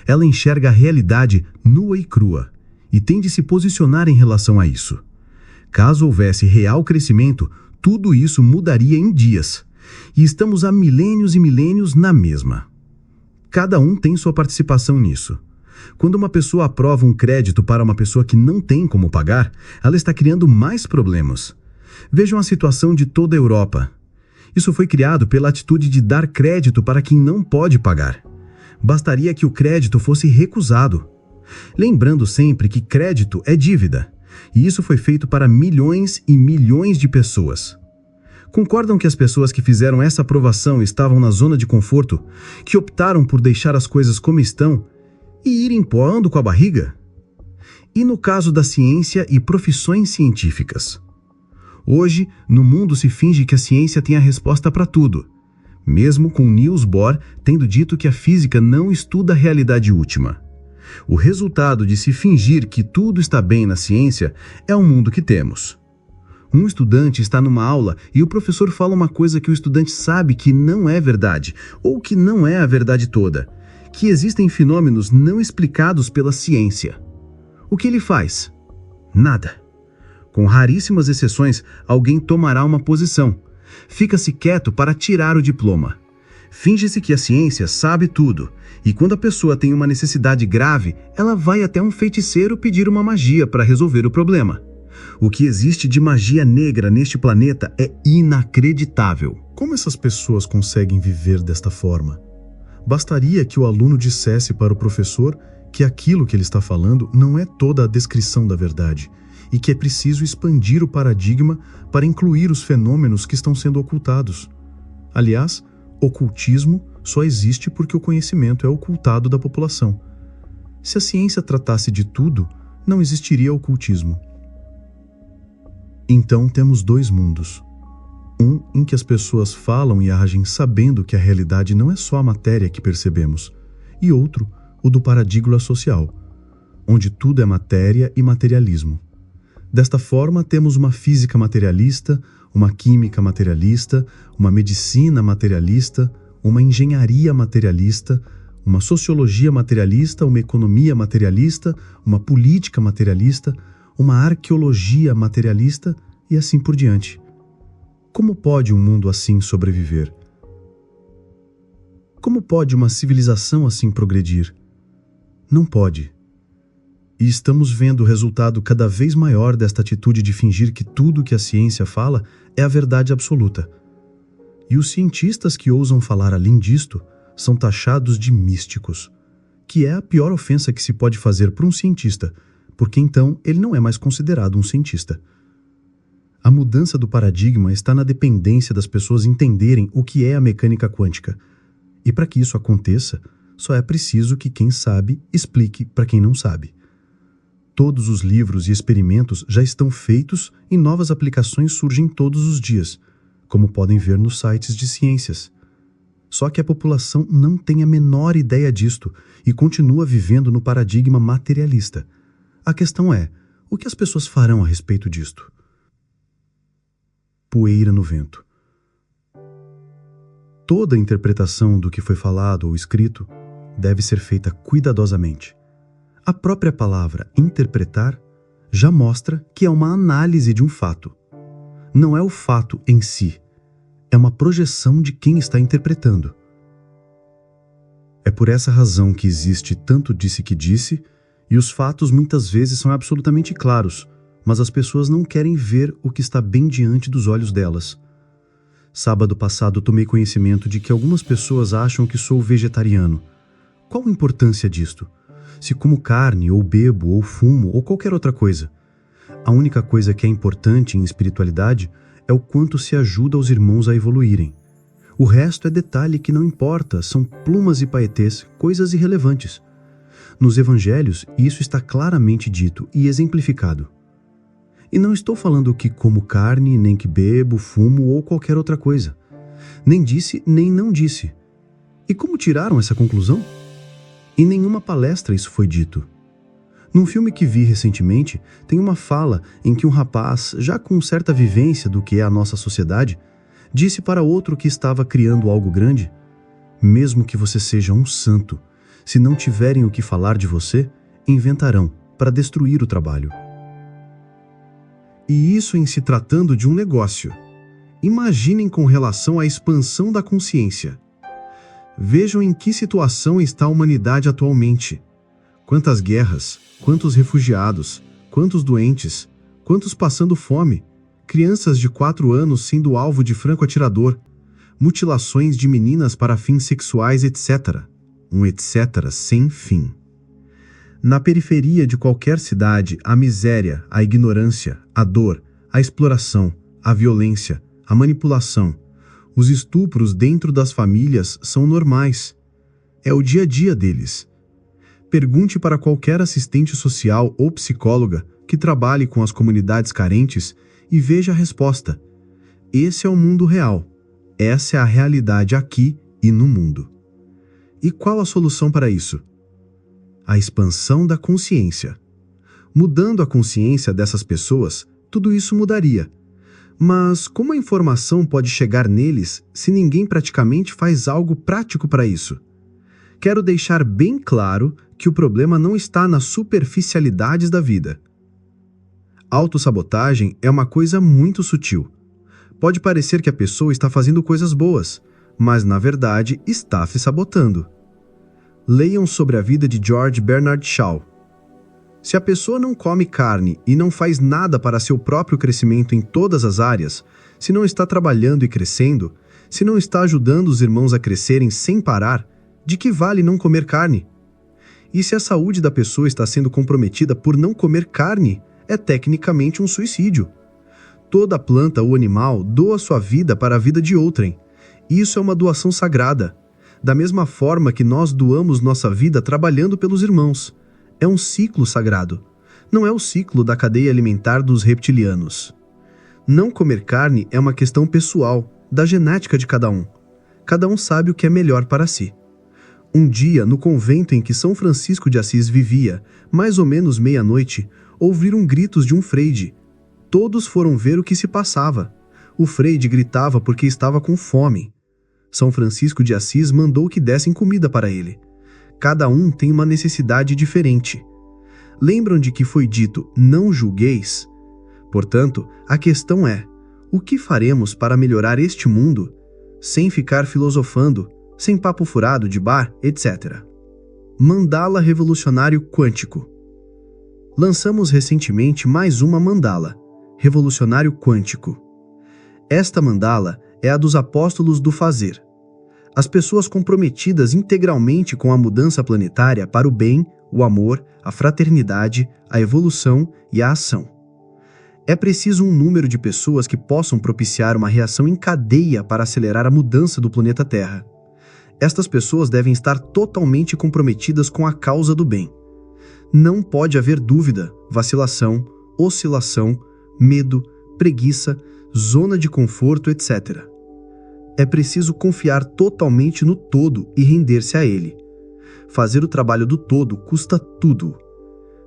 Ela enxerga a realidade nua e crua, e tem de se posicionar em relação a isso. Caso houvesse real crescimento, tudo isso mudaria em dias. E estamos há milênios e milênios na mesma. Cada um tem sua participação nisso. Quando uma pessoa aprova um crédito para uma pessoa que não tem como pagar, ela está criando mais problemas. Vejam a situação de toda a Europa. Isso foi criado pela atitude de dar crédito para quem não pode pagar. Bastaria que o crédito fosse recusado. Lembrando sempre que crédito é dívida, e isso foi feito para milhões e milhões de pessoas. Concordam que as pessoas que fizeram essa aprovação estavam na zona de conforto, que optaram por deixar as coisas como estão e ir empurrando com a barriga? E no caso da ciência e profissões científicas? Hoje, no mundo se finge que a ciência tem a resposta para tudo, mesmo com Niels Bohr tendo dito que a física não estuda a realidade última. O resultado de se fingir que tudo está bem na ciência é o mundo que temos. Um estudante está numa aula e o professor fala uma coisa que o estudante sabe que não é verdade, ou que não é a verdade toda, que existem fenômenos não explicados pela ciência. O que ele faz? Nada. Com raríssimas exceções, alguém tomará uma posição. Fica-se quieto para tirar o diploma. Finge-se que a ciência sabe tudo, e quando a pessoa tem uma necessidade grave, ela vai até um feiticeiro pedir uma magia para resolver o problema. O que existe de magia negra neste planeta é inacreditável. Como essas pessoas conseguem viver desta forma? Bastaria que o aluno dissesse para o professor que aquilo que ele está falando não é toda a descrição da verdade, e que é preciso expandir o paradigma para incluir os fenômenos que estão sendo ocultados. Aliás, ocultismo só existe porque o conhecimento é ocultado da população. Se a ciência tratasse de tudo, não existiria ocultismo. Então temos dois mundos. Um em que as pessoas falam e agem sabendo que a realidade não é só a matéria que percebemos, e outro, o do paradigma social, onde tudo é matéria e materialismo. Desta forma, temos uma física materialista, uma química materialista, uma medicina materialista, uma engenharia materialista, uma sociologia materialista, uma economia materialista, uma política materialista, uma arqueologia materialista e assim por diante. Como pode um mundo assim sobreviver? Como pode uma civilização assim progredir? Não pode. E estamos vendo o resultado cada vez maior desta atitude de fingir que tudo que a ciência fala é a verdade absoluta. E os cientistas que ousam falar além disto são taxados de místicos, que é a pior ofensa que se pode fazer para um cientista, porque então ele não é mais considerado um cientista. A mudança do paradigma está na dependência das pessoas entenderem o que é a mecânica quântica. E para que isso aconteça, só é preciso que quem sabe explique para quem não sabe. Todos os livros e experimentos já estão feitos e novas aplicações surgem todos os dias, como podem ver nos sites de ciências. Só que a população não tem a menor ideia disto e continua vivendo no paradigma materialista. A questão é, o que as pessoas farão a respeito disto? Poeira no vento. Toda interpretação do que foi falado ou escrito deve ser feita cuidadosamente. A própria palavra interpretar já mostra que é uma análise de um fato. Não é o fato em si, é uma projeção de quem está interpretando. É por essa razão que existe tanto disse que disse, e os fatos muitas vezes são absolutamente claros, mas as pessoas não querem ver o que está bem diante dos olhos delas. Sábado passado tomei conhecimento de que algumas pessoas acham que sou vegetariano. Qual a importância disto? Se como carne, ou bebo, ou fumo, ou qualquer outra coisa. A única coisa que é importante em espiritualidade é o quanto se ajuda os irmãos a evoluírem. O resto é detalhe que não importa, são plumas e paetês, coisas irrelevantes. Nos evangelhos, isso está claramente dito e exemplificado. E não estou falando que como carne, nem que bebo, fumo ou qualquer outra coisa. Nem disse, nem não disse. E como tiraram essa conclusão? Em nenhuma palestra isso foi dito. Num filme que vi recentemente, tem uma fala em que um rapaz, já com certa vivência do que é a nossa sociedade, disse para outro que estava criando algo grande: mesmo que você seja um santo, se não tiverem o que falar de você, inventarão para destruir o trabalho. E isso em se tratando de um negócio. Imaginem com relação à expansão da consciência. Vejam em que situação está a humanidade atualmente. Quantas guerras, quantos refugiados, quantos doentes, quantos passando fome, crianças de 4 anos sendo alvo de franco-atirador, mutilações de meninas para fins sexuais, etc. Um etc. sem fim. Na periferia de qualquer cidade, a miséria, a ignorância, a dor, a exploração, a violência, a manipulação, os estupros dentro das famílias são normais. É o dia a dia deles. Pergunte para qualquer assistente social ou psicóloga que trabalhe com as comunidades carentes e veja a resposta. Esse é o mundo real. Essa é a realidade aqui e no mundo. E qual a solução para isso? A expansão da consciência. Mudando a consciência dessas pessoas, tudo isso mudaria. Mas como a informação pode chegar neles se ninguém praticamente faz algo prático para isso? Quero deixar bem claro que o problema não está nas superficialidades da vida. Autossabotagem é uma coisa muito sutil. Pode parecer que a pessoa está fazendo coisas boas, mas na verdade está se sabotando. Leiam sobre a vida de George Bernard Shaw. Se a pessoa não come carne e não faz nada para seu próprio crescimento em todas as áreas, se não está trabalhando e crescendo, se não está ajudando os irmãos a crescerem sem parar, de que vale não comer carne? E se a saúde da pessoa está sendo comprometida por não comer carne, é tecnicamente um suicídio. Toda planta ou animal doa sua vida para a vida de outrem. Isso é uma doação sagrada. Da mesma forma que nós doamos nossa vida trabalhando pelos irmãos. É um ciclo sagrado. Não é o ciclo da cadeia alimentar dos reptilianos. Não comer carne é uma questão pessoal, da genética de cada um. Cada um sabe o que é melhor para si. Um dia, no convento em que São Francisco de Assis vivia, mais ou menos meia-noite, ouviram gritos de um frade. Todos foram ver o que se passava. O frade gritava porque estava com fome. São Francisco de Assis mandou que dessem comida para ele. Cada um tem uma necessidade diferente. Lembram de que foi dito, não julgueis? Portanto, a questão é, o que faremos para melhorar este mundo? Sem ficar filosofando, sem papo furado de bar, etc. Mandala revolucionário quântico. Lançamos recentemente mais uma mandala, revolucionário quântico. Esta mandala é a dos apóstolos do fazer. As pessoas comprometidas integralmente com a mudança planetária para o bem, o amor, a fraternidade, a evolução e a ação. É preciso um número de pessoas que possam propiciar uma reação em cadeia para acelerar a mudança do planeta Terra. Estas pessoas devem estar totalmente comprometidas com a causa do bem. Não pode haver dúvida, vacilação, oscilação, medo, preguiça, zona de conforto, etc. É preciso confiar totalmente no todo e render-se a ele. Fazer o trabalho do todo custa tudo.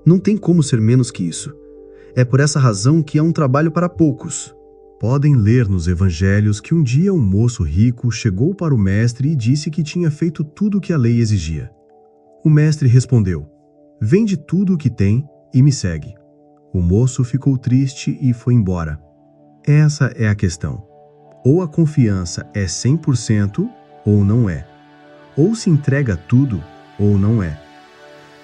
Não tem como ser menos que isso. É por essa razão que é um trabalho para poucos. Podem ler nos evangelhos que um dia um moço rico chegou para o mestre e disse que tinha feito tudo o que a lei exigia. O mestre respondeu: "Vende tudo o que tem e me segue." O moço ficou triste e foi embora. Essa é a questão. Ou a confiança é 100% ou não é. Ou se entrega tudo, ou não é.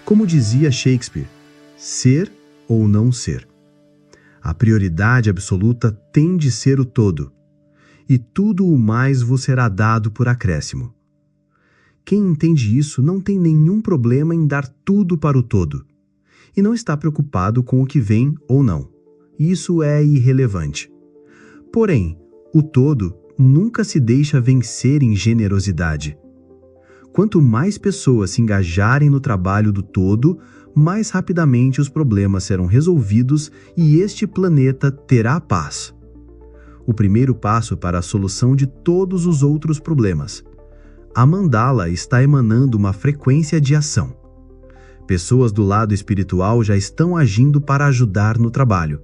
Como dizia Shakespeare, ser ou não ser. A prioridade absoluta tem de ser o todo, e tudo o mais vos será dado por acréscimo. Quem entende isso não tem nenhum problema em dar tudo para o todo, e não está preocupado com o que vem ou não. Isso é irrelevante. Porém, o todo nunca se deixa vencer em generosidade. Quanto mais pessoas se engajarem no trabalho do todo, mais rapidamente os problemas serão resolvidos e este planeta terá paz. O primeiro passo para a solução de todos os outros problemas. A mandala está emanando uma frequência de ação. Pessoas do lado espiritual já estão agindo para ajudar no trabalho.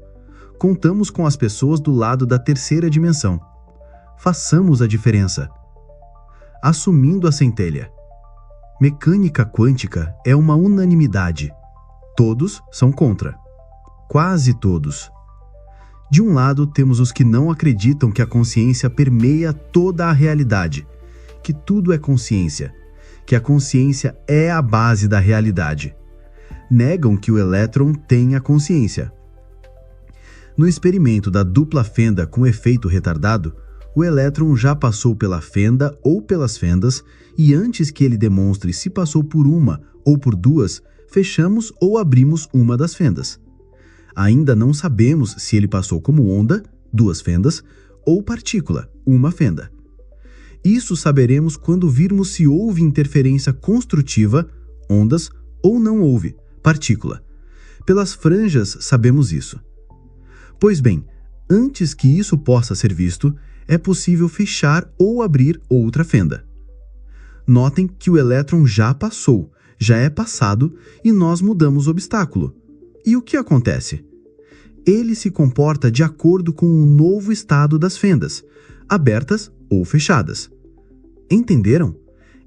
Contamos com as pessoas do lado da terceira dimensão. Façamos a diferença. Assumindo a centelha. Mecânica quântica é uma unanimidade. Todos são contra. Quase todos. De um lado, temos os que não acreditam que a consciência permeia toda a realidade, que tudo é consciência, que a consciência é a base da realidade. Negam que o elétron tenha consciência. No experimento da dupla fenda com efeito retardado, o elétron já passou pela fenda ou pelas fendas e antes que ele demonstre se passou por uma ou por duas, fechamos ou abrimos uma das fendas. Ainda não sabemos se ele passou como onda, duas fendas, ou partícula, uma fenda. Isso saberemos quando virmos se houve interferência construtiva, ondas, ou não houve, partícula. Pelas franjas sabemos isso. Pois bem, antes que isso possa ser visto, é possível fechar ou abrir outra fenda. Notem que o elétron já passou, já é passado e nós mudamos o obstáculo. E o que acontece? Ele se comporta de acordo com o novo estado das fendas, abertas ou fechadas. Entenderam?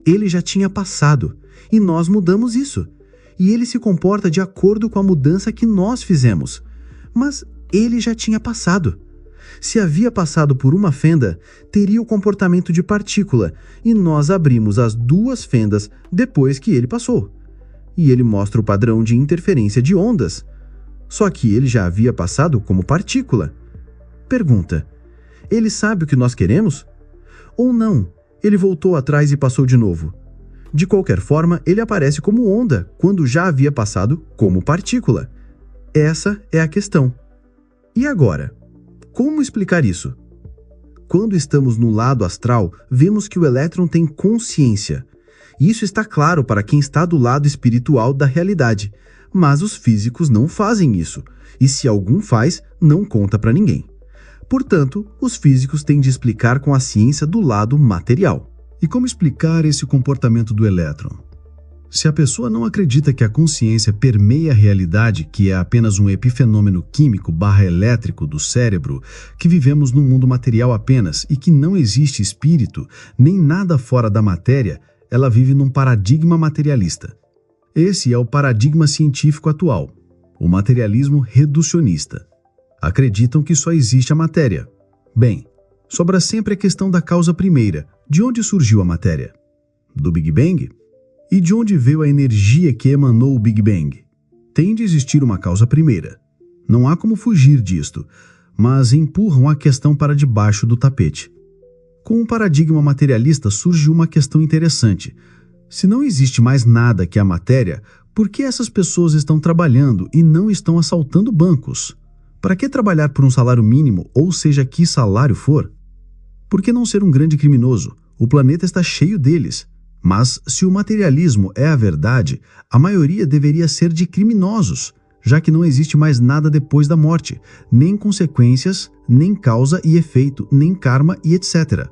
Ele já tinha passado e nós mudamos isso. E ele se comporta de acordo com a mudança que nós fizemos. Mas ele já tinha passado. Se havia passado por uma fenda, teria o comportamento de partícula e nós abrimos as duas fendas depois que ele passou. E ele mostra o padrão de interferência de ondas. Só que ele já havia passado como partícula. Pergunta: ele sabe o que nós queremos? Ou não? Ele voltou atrás e passou de novo. De qualquer forma, ele aparece como onda, quando já havia passado como partícula. Essa é a questão. E agora? Como explicar isso? Quando estamos no lado astral, vemos que o elétron tem consciência. Isso está claro para quem está do lado espiritual da realidade, mas os físicos não fazem isso, e se algum faz, não conta para ninguém. Portanto, os físicos têm de explicar com a ciência do lado material. E como explicar esse comportamento do elétron? Se a pessoa não acredita que a consciência permeia a realidade, que é apenas um epifenômeno químico/elétrico do cérebro, que vivemos num mundo material apenas e que não existe espírito, nem nada fora da matéria, ela vive num paradigma materialista. Esse é o paradigma científico atual, o materialismo reducionista. Acreditam que só existe a matéria. Bem, sobra sempre a questão da causa primeira. De onde surgiu a matéria? Do Big Bang? E de onde veio a energia que emanou o Big Bang? Tem de existir uma causa primeira. Não há como fugir disto, mas empurram a questão para debaixo do tapete. Com o paradigma materialista surge uma questão interessante. Se não existe mais nada que a matéria, por que essas pessoas estão trabalhando e não estão assaltando bancos? Para que trabalhar por um salário mínimo, ou seja que salário for? Por que não ser um grande criminoso? O planeta está cheio deles. Mas, se o materialismo é a verdade, a maioria deveria ser de criminosos, já que não existe mais nada depois da morte, nem consequências, nem causa e efeito, nem karma e etc.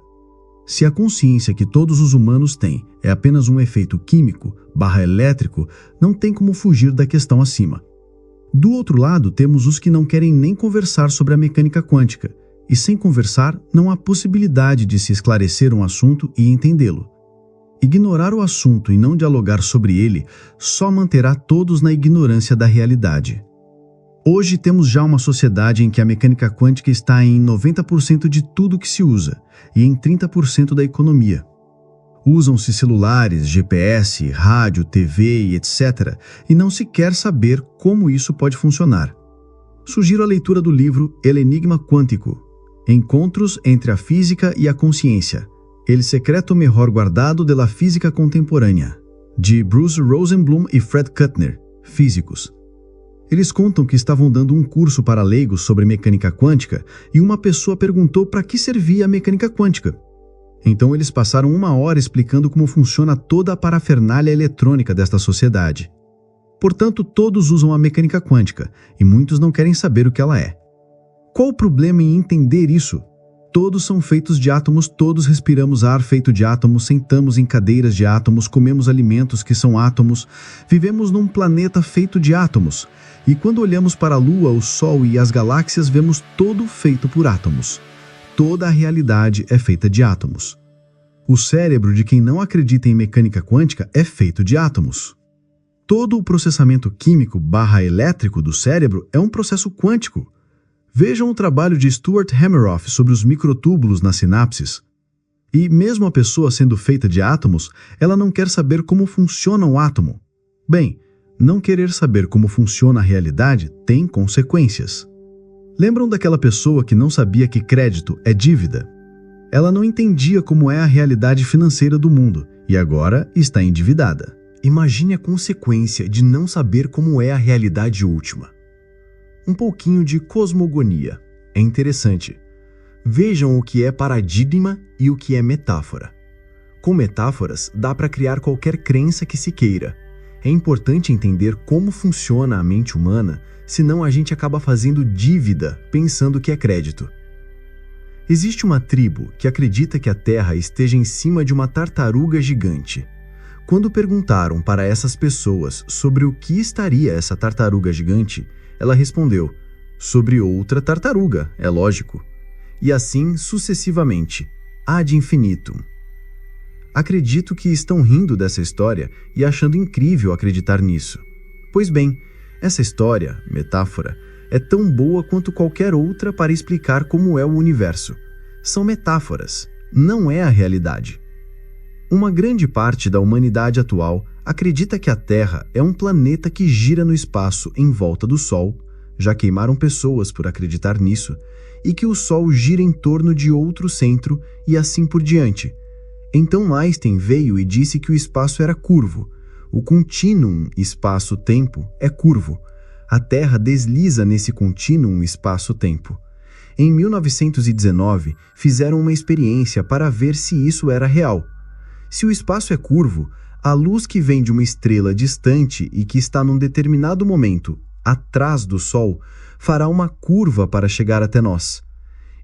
Se a consciência que todos os humanos têm é apenas um efeito químico/elétrico, não tem como fugir da questão acima. Do outro lado, temos os que não querem nem conversar sobre a mecânica quântica, e sem conversar, não há possibilidade de se esclarecer um assunto e entendê-lo. Ignorar o assunto e não dialogar sobre ele só manterá todos na ignorância da realidade. Hoje temos já uma sociedade em que a mecânica quântica está em 90% de tudo que se usa e em 30% da economia. Usam-se celulares, GPS, rádio, TV e etc., e não se quer saber como isso pode funcionar. Sugiro a leitura do livro El Enigma Quântico, Encontros entre a Física e a Consciência, El Secreto Mejor Guardado de la Física Contemporânea, de Bruce Rosenblum e Fred Kuttner, físicos. Eles contam que estavam dando um curso para leigos sobre mecânica quântica e uma pessoa perguntou para que servia a mecânica quântica. Então eles passaram 1 hora explicando como funciona toda a parafernália eletrônica desta sociedade. Portanto, todos usam a mecânica quântica e muitos não querem saber o que ela é. Qual o problema em entender isso? Todos são feitos de átomos, todos respiramos ar feito de átomos, sentamos em cadeiras de átomos, comemos alimentos que são átomos, vivemos num planeta feito de átomos. E quando olhamos para a Lua, o Sol e as galáxias, vemos todo feito por átomos. Toda a realidade é feita de átomos. O cérebro de quem não acredita em mecânica quântica é feito de átomos. Todo o processamento químico/elétrico do cérebro é um processo quântico. Vejam o trabalho de Stuart Hameroff sobre os microtúbulos nas sinapses. E mesmo a pessoa sendo feita de átomos, ela não quer saber como funciona o átomo. Bem, não querer saber como funciona a realidade tem consequências. Lembram daquela pessoa que não sabia que crédito é dívida? Ela não entendia como é a realidade financeira do mundo e agora está endividada. Imagine a consequência de não saber como é a realidade última. Um pouquinho de cosmogonia. É interessante. Vejam o que é paradigma e o que é metáfora. Com metáforas, dá para criar qualquer crença que se queira. É importante entender como funciona a mente humana, senão a gente acaba fazendo dívida pensando que é crédito. Existe uma tribo que acredita que a Terra esteja em cima de uma tartaruga gigante. Quando perguntaram para essas pessoas sobre o que estaria essa tartaruga gigante, ela respondeu: sobre outra tartaruga, é lógico. E assim sucessivamente, ad infinitum. Acredito que estão rindo dessa história e achando incrível acreditar nisso. Pois bem, essa história, metáfora, é tão boa quanto qualquer outra para explicar como é o universo. São metáforas, não é a realidade. Uma grande parte da humanidade atual acredita que a Terra é um planeta que gira no espaço em volta do Sol, já queimaram pessoas por acreditar nisso, e que o Sol gira em torno de outro centro e assim por diante. Então Einstein veio e disse que o espaço era curvo. O contínuo espaço-tempo é curvo. A Terra desliza nesse contínuo espaço-tempo. Em 1919, fizeram uma experiência para ver se isso era real. Se o espaço é curvo, a luz que vem de uma estrela distante e que está num determinado momento atrás do Sol fará uma curva para chegar até nós.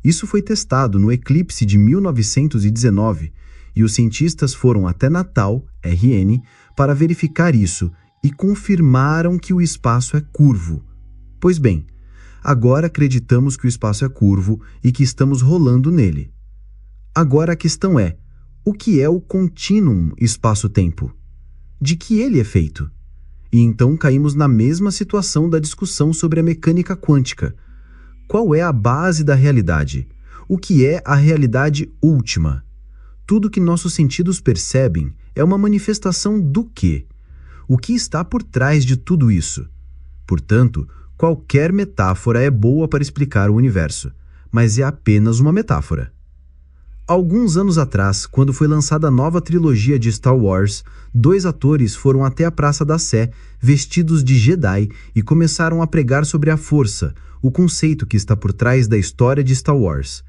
Isso foi testado no eclipse de 1919 e os cientistas foram até Natal, RN, para verificar isso e confirmaram que o espaço é curvo. Pois bem, agora acreditamos que o espaço é curvo e que estamos rolando nele. Agora a questão é: o que é o contínuo espaço-tempo? De que ele é feito? E então caímos na mesma situação da discussão sobre a mecânica quântica. Qual é a base da realidade? O que é a realidade última? Tudo que nossos sentidos percebem é uma manifestação do quê? O que está por trás de tudo isso? Portanto, qualquer metáfora é boa para explicar o universo, mas é apenas uma metáfora. Alguns anos atrás, quando foi lançada a nova trilogia de Star Wars, 2 atores foram até a Praça da Sé, vestidos de Jedi, e começaram a pregar sobre a força, o conceito que está por trás da história de Star Wars.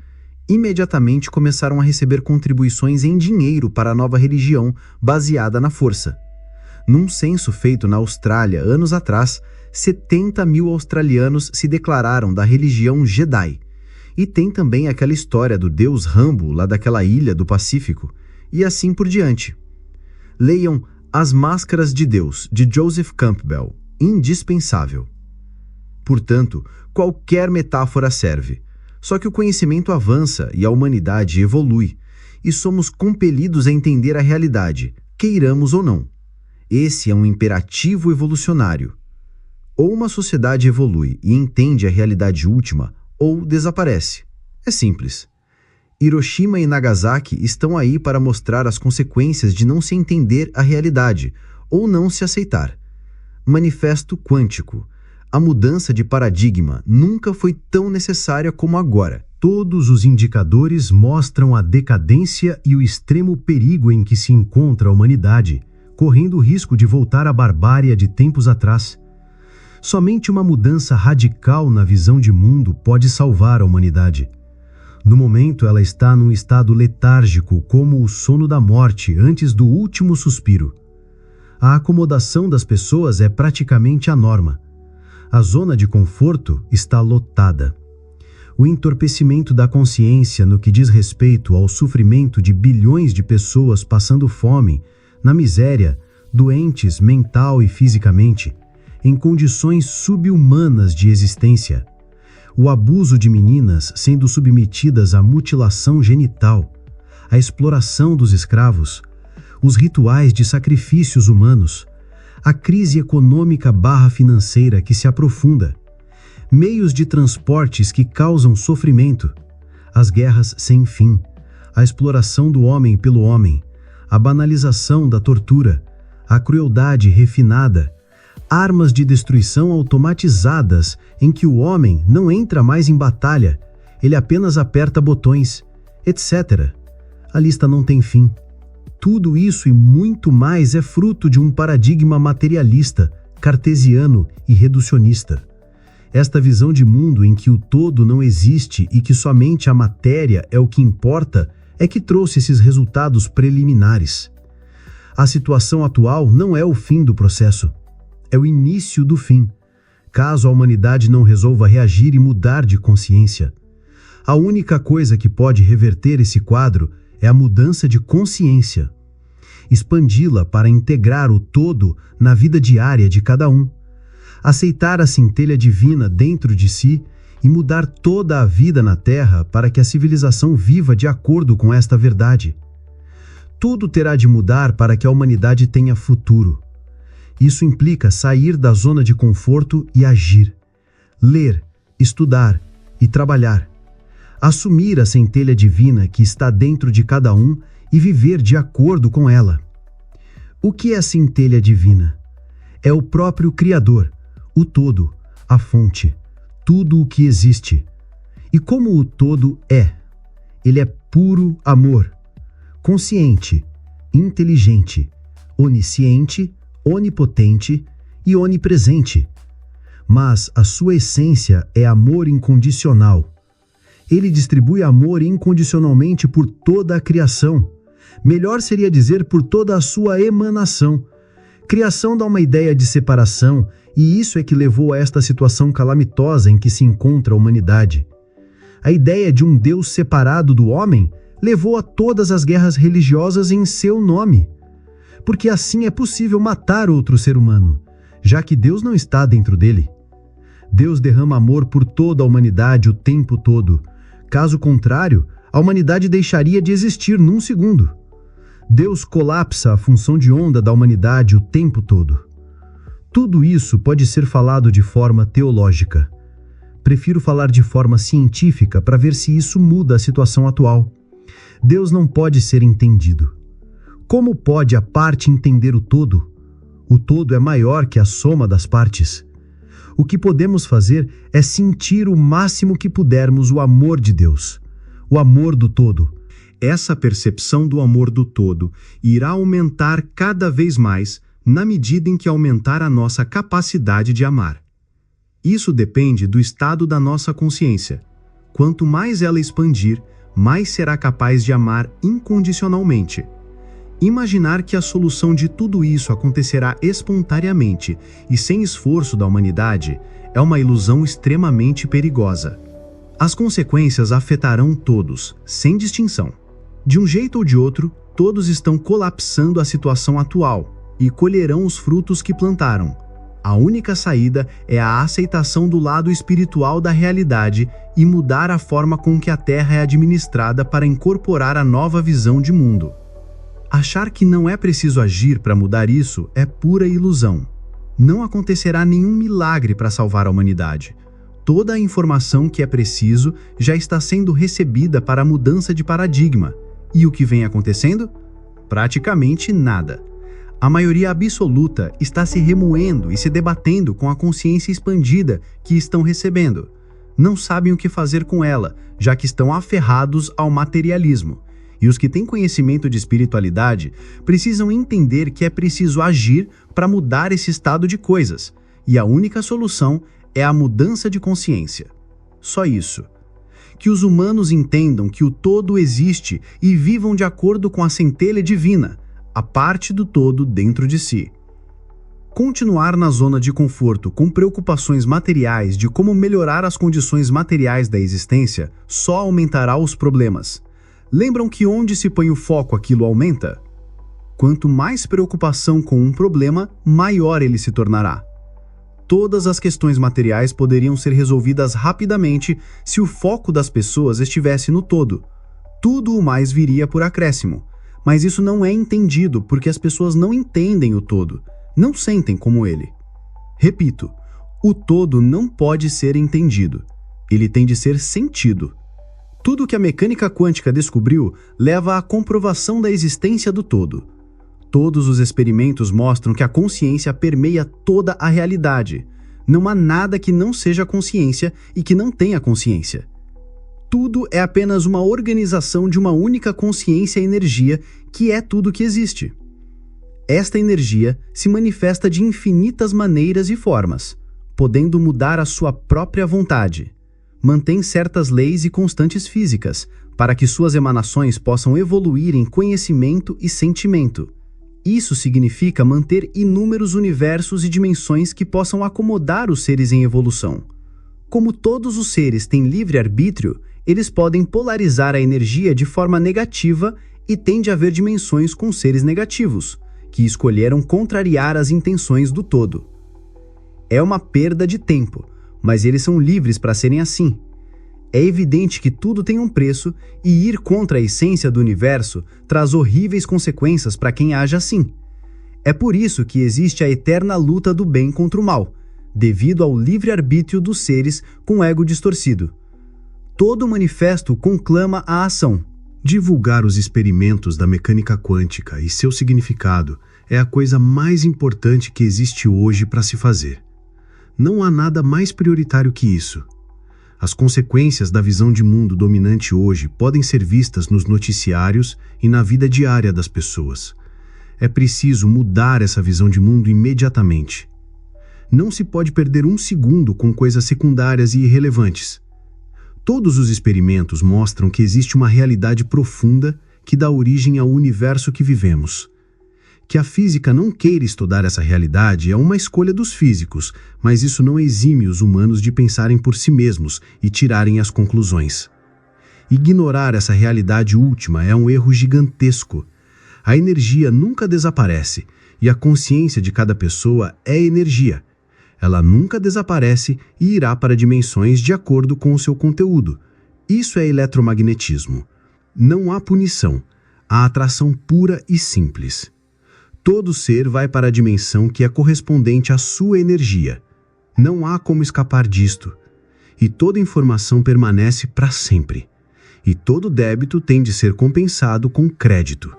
Imediatamente começaram a receber contribuições em dinheiro para a nova religião baseada na força. Num censo feito na Austrália anos atrás, 70 mil australianos se declararam da religião Jedi. E tem também aquela história do deus Rambo, lá daquela ilha do Pacífico, e assim por diante. Leiam As Máscaras de Deus, de Joseph Campbell, indispensável. Portanto, qualquer metáfora serve, só que o conhecimento avança e a humanidade evolui, e somos compelidos a entender a realidade, queiramos ou não. Esse é um imperativo evolucionário. Ou uma sociedade evolui e entende a realidade última, ou desaparece. É simples. Hiroshima e Nagasaki estão aí para mostrar as consequências de não se entender a realidade ou não se aceitar. Manifesto quântico. A mudança de paradigma nunca foi tão necessária como agora. Todos os indicadores mostram a decadência e o extremo perigo em que se encontra a humanidade, correndo o risco de voltar à barbárie de tempos atrás. Somente uma mudança radical na visão de mundo pode salvar a humanidade. No momento, ela está num estado letárgico, como o sono da morte antes do último suspiro. A acomodação das pessoas é praticamente a norma. A zona de conforto está lotada. O entorpecimento da consciência no que diz respeito ao sofrimento de bilhões de pessoas passando fome, na miséria, doentes mental e fisicamente, em condições subhumanas de existência. O abuso de meninas sendo submetidas à mutilação genital, a exploração dos escravos, os rituais de sacrifícios humanos, a crise econômica/financeira que se aprofunda, meios de transportes que causam sofrimento, as guerras sem fim, a exploração do homem pelo homem, a banalização da tortura, a crueldade refinada, armas de destruição automatizadas em que o homem não entra mais em batalha, ele apenas aperta botões, etc. A lista não tem fim. Tudo isso e muito mais é fruto de um paradigma materialista, cartesiano e reducionista. Esta visão de mundo em que o todo não existe e que somente a matéria é o que importa é que trouxe esses resultados preliminares. A situação atual não é o fim do processo. É o início do fim, caso a humanidade não resolva reagir e mudar de consciência. A única coisa que pode reverter esse quadro é a mudança de consciência. Expandi-la para integrar o todo na vida diária de cada um. Aceitar a centelha divina dentro de si e mudar toda a vida na Terra para que a civilização viva de acordo com esta verdade. Tudo terá de mudar para que a humanidade tenha futuro. Isso implica sair da zona de conforto e agir. Ler, estudar e trabalhar. Assumir a centelha divina que está dentro de cada um e viver de acordo com ela. O que é a centelha divina? É o próprio Criador, o todo, a fonte, tudo o que existe. E como o todo é? Ele é puro amor, consciente, inteligente, onisciente, onipotente e onipresente. Mas a sua essência é amor incondicional. Ele distribui amor incondicionalmente por toda a criação. Melhor seria dizer por toda a sua emanação. Criação dá uma ideia de separação, e isso é que levou a esta situação calamitosa em que se encontra a humanidade. A ideia de um Deus separado do homem levou a todas as guerras religiosas em seu nome. Porque assim é possível matar outro ser humano, já que Deus não está dentro dele. Deus derrama amor por toda a humanidade o tempo todo. Caso contrário, a humanidade deixaria de existir num segundo. Deus colapsa a função de onda da humanidade o tempo todo. Tudo isso pode ser falado de forma teológica. Prefiro falar de forma científica para ver se isso muda a situação atual. Deus não pode ser entendido. Como pode a parte entender o todo? O todo é maior que a soma das partes. O que podemos fazer é sentir o máximo que pudermos o amor de Deus, o amor do todo. Essa percepção do amor do todo irá aumentar cada vez mais na medida em que aumentar a nossa capacidade de amar. Isso depende do estado da nossa consciência. Quanto mais ela expandir, mais será capaz de amar incondicionalmente. Imaginar que a solução de tudo isso acontecerá espontaneamente e sem esforço da humanidade é uma ilusão extremamente perigosa. As consequências afetarão todos, sem distinção. De um jeito ou de outro, todos estão colapsando a situação atual e colherão os frutos que plantaram. A única saída é a aceitação do lado espiritual da realidade e mudar a forma com que a Terra é administrada para incorporar a nova visão de mundo. Achar que não é preciso agir para mudar isso é pura ilusão. Não acontecerá nenhum milagre para salvar a humanidade. Toda a informação que é preciso já está sendo recebida para a mudança de paradigma. E o que vem acontecendo? Praticamente nada. A maioria absoluta está se remoendo e se debatendo com a consciência expandida que estão recebendo. Não sabem o que fazer com ela, já que estão aferrados ao materialismo. E os que têm conhecimento de espiritualidade precisam entender que é preciso agir para mudar esse estado de coisas. E a única solução é a mudança de consciência. Só isso. Que os humanos entendam que o todo existe e vivam de acordo com a centelha divina, a parte do todo dentro de si. Continuar na zona de conforto com preocupações materiais de como melhorar as condições materiais da existência só aumentará os problemas. Lembram que onde se põe o foco aquilo aumenta? Quanto mais preocupação com um problema, maior ele se tornará. Todas as questões materiais poderiam ser resolvidas rapidamente se o foco das pessoas estivesse no todo. Tudo o mais viria por acréscimo. Mas isso não é entendido porque as pessoas não entendem o todo, não sentem como ele. Repito, o todo não pode ser entendido, ele tem de ser sentido. Tudo que a mecânica quântica descobriu leva à comprovação da existência do todo. Todos os experimentos mostram que a consciência permeia toda a realidade. Não há nada que não seja consciência e que não tenha consciência. Tudo é apenas uma organização de uma única consciência e energia, que é tudo que existe. Esta energia se manifesta de infinitas maneiras e formas, podendo mudar a sua própria vontade. Mantém certas leis e constantes físicas, para que suas emanações possam evoluir em conhecimento e sentimento. Isso significa manter inúmeros universos e dimensões que possam acomodar os seres em evolução. Como todos os seres têm livre-arbítrio, eles podem polarizar a energia de forma negativa e tende a haver dimensões com seres negativos, que escolheram contrariar as intenções do todo. É uma perda de tempo, mas eles são livres para serem assim. É evidente que tudo tem um preço e ir contra a essência do universo traz horríveis consequências para quem age assim. É por isso que existe a eterna luta do bem contra o mal, devido ao livre-arbítrio dos seres com ego distorcido. Todo manifesto conclama a ação. Divulgar os experimentos da mecânica quântica e seu significado é a coisa mais importante que existe hoje para se fazer. Não há nada mais prioritário que isso. As consequências da visão de mundo dominante hoje podem ser vistas nos noticiários e na vida diária das pessoas. É preciso mudar essa visão de mundo imediatamente. Não se pode perder um segundo com coisas secundárias e irrelevantes. Todos os experimentos mostram que existe uma realidade profunda que dá origem ao universo que vivemos. Que a física não queira estudar essa realidade é uma escolha dos físicos, mas isso não exime os humanos de pensarem por si mesmos e tirarem as conclusões. Ignorar essa realidade última é um erro gigantesco. A energia nunca desaparece, e a consciência de cada pessoa é energia. Ela nunca desaparece e irá para dimensões de acordo com o seu conteúdo. Isso é eletromagnetismo. Não há punição, há atração pura e simples. Todo ser vai para a dimensão que é correspondente à sua energia. Não há como escapar disto. E toda informação permanece para sempre. E todo débito tem de ser compensado com crédito.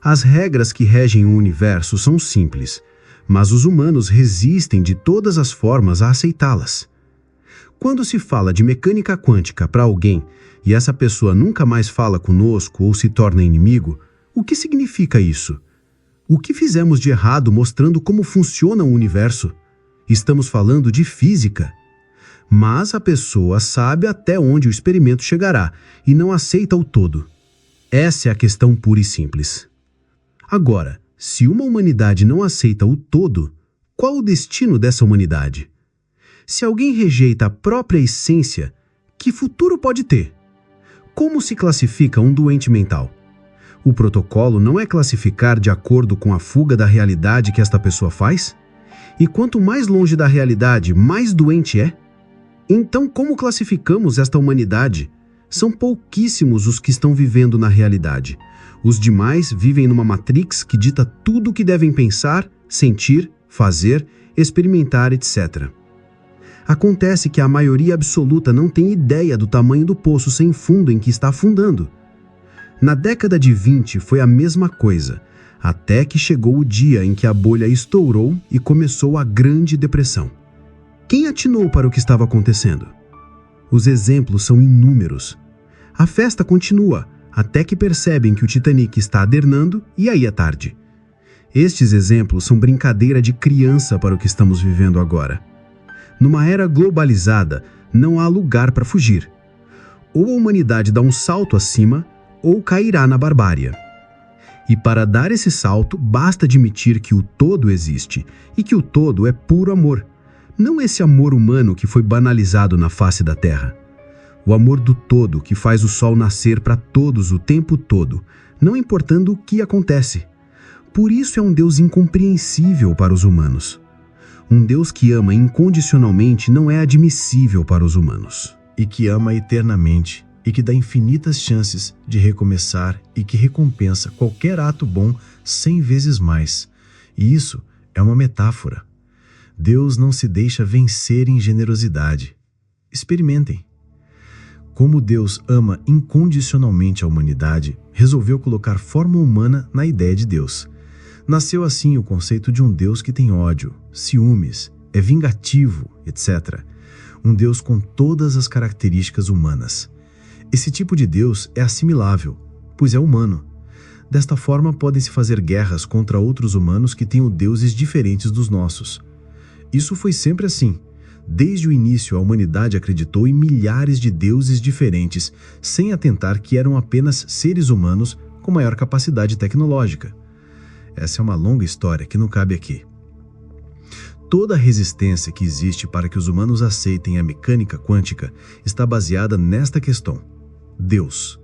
As regras que regem o universo são simples, mas os humanos resistem de todas as formas a aceitá-las. Quando se fala de mecânica quântica para alguém e essa pessoa nunca mais fala conosco ou se torna inimigo, o que significa isso? O que fizemos de errado mostrando como funciona o universo? Estamos falando de física. Mas a pessoa sabe até onde o experimento chegará e não aceita o todo. Essa é a questão pura e simples. Agora, se uma humanidade não aceita o todo, qual o destino dessa humanidade? Se alguém rejeita a própria essência, que futuro pode ter? Como se classifica um doente mental? O protocolo não é classificar de acordo com a fuga da realidade que esta pessoa faz? E quanto mais longe da realidade, mais doente é? Então, como classificamos esta humanidade? São pouquíssimos os que estão vivendo na realidade. Os demais vivem numa matrix que dita tudo o que devem pensar, sentir, fazer, experimentar, etc. Acontece que a maioria absoluta não tem ideia do tamanho do poço sem fundo em que está afundando. Na década de 20 foi a mesma coisa, até que chegou o dia em que a bolha estourou e começou a Grande Depressão. Quem atinou para o que estava acontecendo? Os exemplos são inúmeros. A festa continua, até que percebem que o Titanic está adernando e aí é tarde. Estes exemplos são brincadeira de criança para o que estamos vivendo agora. Numa era globalizada, não há lugar para fugir. Ou a humanidade dá um salto acima, ou cairá na barbárie. E para dar esse salto, basta admitir que o todo existe, e que o todo é puro amor. Não esse amor humano que foi banalizado na face da Terra. O amor do todo que faz o sol nascer para todos o tempo todo, não importando o que acontece. Por isso é um Deus incompreensível para os humanos. Um Deus que ama incondicionalmente não é admissível para os humanos. E que ama eternamente, e que dá infinitas chances de recomeçar e que recompensa qualquer ato bom 100 vezes mais. E isso é uma metáfora. Deus não se deixa vencer em generosidade. Experimentem. Como Deus ama incondicionalmente a humanidade, resolveu colocar forma humana na ideia de Deus. Nasceu assim o conceito de um Deus que tem ódio, ciúmes, é vingativo, etc. Um Deus com todas as características humanas. Esse tipo de Deus é assimilável, pois é humano. Desta forma, podem-se fazer guerras contra outros humanos que tenham deuses diferentes dos nossos. Isso foi sempre assim. Desde o início, a humanidade acreditou em milhares de deuses diferentes, sem atentar que eram apenas seres humanos com maior capacidade tecnológica. Essa é uma longa história que não cabe aqui. Toda a resistência que existe para que os humanos aceitem a mecânica quântica está baseada nesta questão: Deus.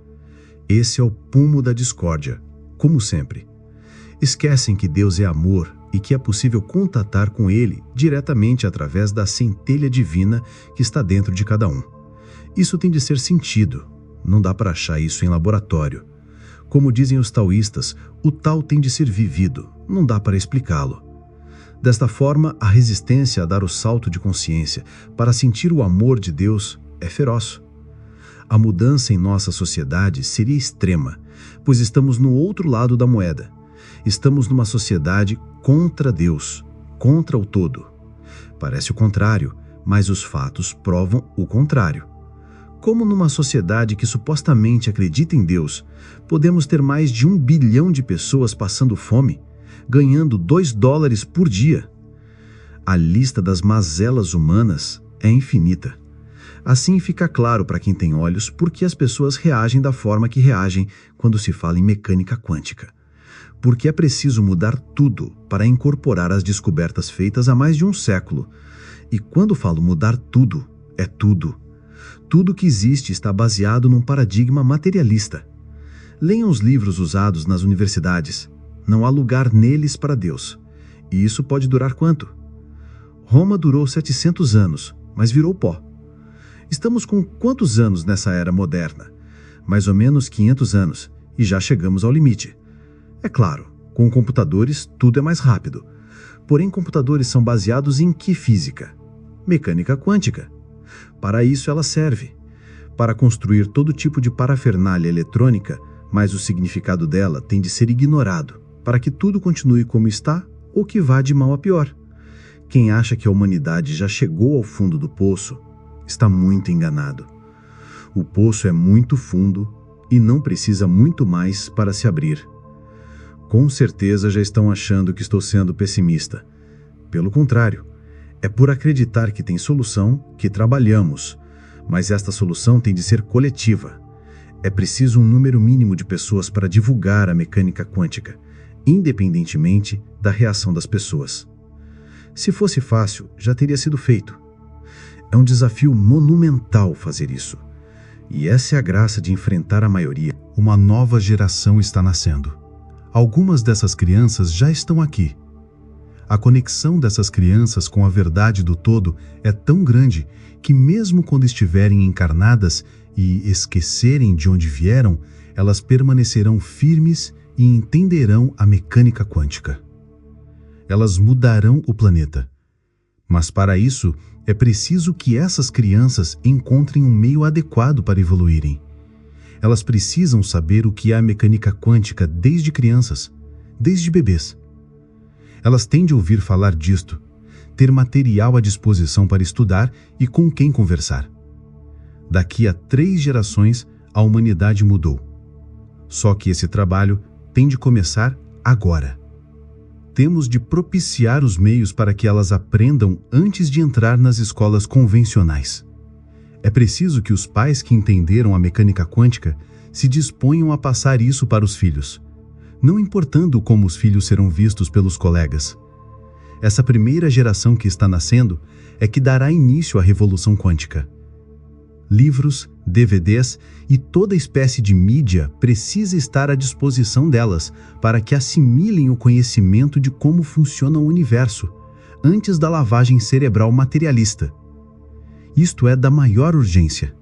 Esse é o pulmo da discórdia, como sempre. Esquecem que Deus é amor e que é possível contatar com Ele diretamente através da centelha divina que está dentro de cada um. Isso tem de ser sentido, não dá para achar isso em laboratório. Como dizem os taoístas, o tal tem de ser vivido, não dá para explicá-lo. Desta forma, a resistência a dar o salto de consciência para sentir o amor de Deus é feroz. A mudança em nossa sociedade seria extrema, pois estamos no outro lado da moeda. Estamos numa sociedade contra Deus, contra o todo. Parece o contrário, mas os fatos provam o contrário. Como numa sociedade que supostamente acredita em Deus, podemos ter mais de 1 bilhão de pessoas passando fome, ganhando $2 por dia? A lista das mazelas humanas é infinita. Assim fica claro para quem tem olhos por que as pessoas reagem da forma que reagem quando se fala em mecânica quântica. Porque é preciso mudar tudo para incorporar as descobertas feitas há mais de um século. E quando falo mudar tudo, é tudo. Tudo que existe está baseado num paradigma materialista. Leiam os livros usados nas universidades. Não há lugar neles para Deus. E isso pode durar quanto? Roma durou 700 anos, mas virou pó. Estamos com quantos anos nessa era moderna? Mais ou menos 500 anos, e já chegamos ao limite. É claro, com computadores tudo é mais rápido. Porém, computadores são baseados em que física? Mecânica quântica. Para isso ela serve. Para construir todo tipo de parafernália eletrônica, mas o significado dela tem de ser ignorado, para que tudo continue como está ou que vá de mal a pior. Quem acha que a humanidade já chegou ao fundo do poço, está muito enganado. O poço é muito fundo e não precisa muito mais para se abrir. Com certeza já estão achando que estou sendo pessimista. Pelo contrário, é por acreditar que tem solução que trabalhamos, mas esta solução tem de ser coletiva. É preciso um número mínimo de pessoas para divulgar a mecânica quântica, independentemente da reação das pessoas. Se fosse fácil, já teria sido feito. É um desafio monumental fazer isso. E essa é a graça de enfrentar a maioria. Uma nova geração está nascendo. Algumas dessas crianças já estão aqui. A conexão dessas crianças com a verdade do todo é tão grande que mesmo quando estiverem encarnadas e esquecerem de onde vieram, elas permanecerão firmes e entenderão a mecânica quântica. Elas mudarão o planeta. Mas para isso, É preciso que essas crianças encontrem um meio adequado para evoluírem. Elas precisam saber o que é a mecânica quântica desde crianças, desde bebês. Elas têm de ouvir falar disto, ter material à disposição para estudar e com quem conversar. Daqui a 3 gerações, a humanidade mudou. Só que esse trabalho tem de começar agora. Temos de propiciar os meios para que elas aprendam antes de entrar nas escolas convencionais. É preciso que os pais que entenderam a mecânica quântica se disponham a passar isso para os filhos, não importando como os filhos serão vistos pelos colegas. Essa primeira geração que está nascendo é que dará início à revolução quântica. Livros, DVDs e toda espécie de mídia precisa estar à disposição delas para que assimilem o conhecimento de como funciona o universo, antes da lavagem cerebral materialista. Isto é da maior urgência.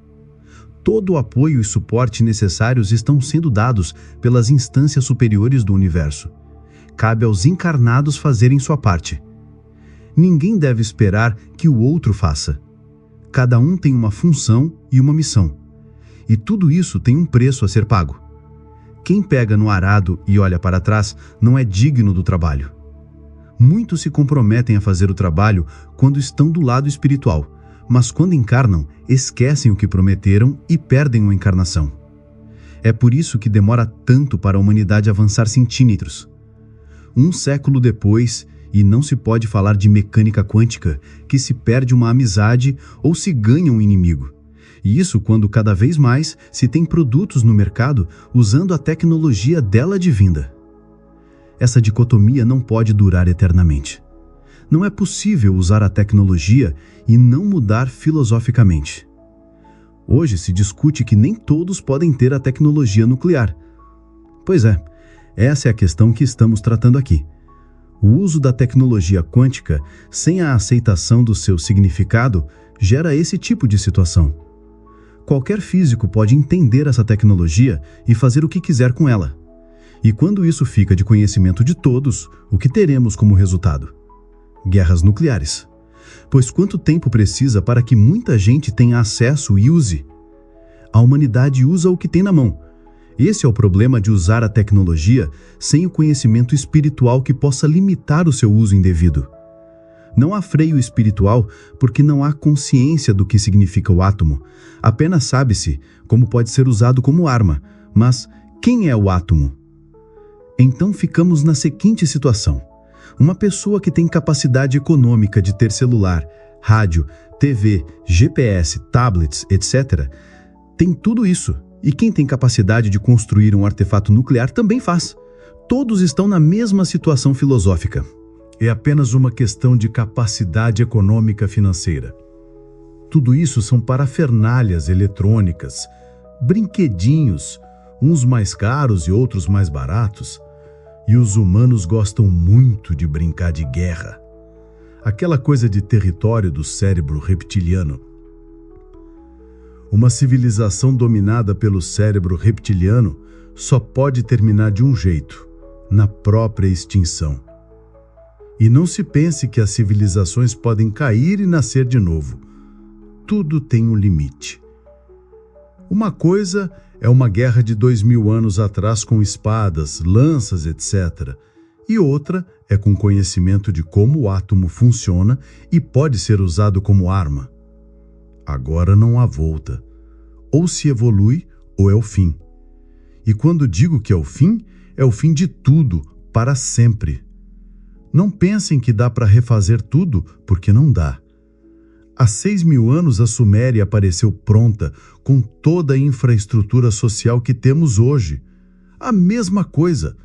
Todo o apoio e suporte necessários estão sendo dados pelas instâncias superiores do universo. Cabe aos encarnados fazerem sua parte. Ninguém deve esperar que o outro faça. Cada um tem uma função e uma missão. E tudo isso tem um preço a ser pago. Quem pega no arado e olha para trás não é digno do trabalho. Muitos se comprometem a fazer o trabalho quando estão do lado espiritual, mas quando encarnam, esquecem o que prometeram e perdem a encarnação. É por isso que demora tanto para a humanidade avançar centímetros. 1 século depois, e não se pode falar de mecânica quântica, que se perde uma amizade ou se ganha um inimigo. E isso quando cada vez mais se tem produtos no mercado usando a tecnologia dela advinda. Essa dicotomia não pode durar eternamente. Não é possível usar a tecnologia e não mudar filosoficamente. Hoje se discute que nem todos podem ter a tecnologia nuclear. Pois é, essa é a questão que estamos tratando aqui. O uso da tecnologia quântica, sem a aceitação do seu significado, gera esse tipo de situação. Qualquer físico pode entender essa tecnologia e fazer o que quiser com ela. E quando isso fica de conhecimento de todos, o que teremos como resultado? Guerras nucleares. Pois quanto tempo precisa para que muita gente tenha acesso e use? A humanidade usa o que tem na mão. Esse é o problema de usar a tecnologia sem o conhecimento espiritual que possa limitar o seu uso indevido. Não há freio espiritual porque não há consciência do que significa o átomo. Apenas sabe-se como pode ser usado como arma, mas quem é o átomo? Então ficamos na seguinte situação. Uma pessoa que tem capacidade econômica de ter celular, rádio, TV, GPS, tablets, etc., tem tudo isso. E quem tem capacidade de construir um artefato nuclear também faz. Todos estão na mesma situação filosófica. É apenas uma questão de capacidade econômica financeira. Tudo isso são parafernálias eletrônicas, brinquedinhos, uns mais caros e outros mais baratos. E os humanos gostam muito de brincar de guerra. Aquela coisa de território do cérebro reptiliano. Uma civilização dominada pelo cérebro reptiliano só pode terminar de um jeito, na própria extinção. E não se pense que as civilizações podem cair e nascer de novo. Tudo tem um limite. Uma coisa é uma guerra de 2000 anos atrás com espadas, lanças, etc. E outra é com conhecimento de como o átomo funciona e pode ser usado como arma. Agora não há volta. Ou se evolui, ou é o fim. E quando digo que é o fim de tudo, para sempre. Não pensem que dá para refazer tudo, porque não dá. Há 6.000 anos a Suméria apareceu pronta, com toda a infraestrutura social que temos hoje. A mesma coisa.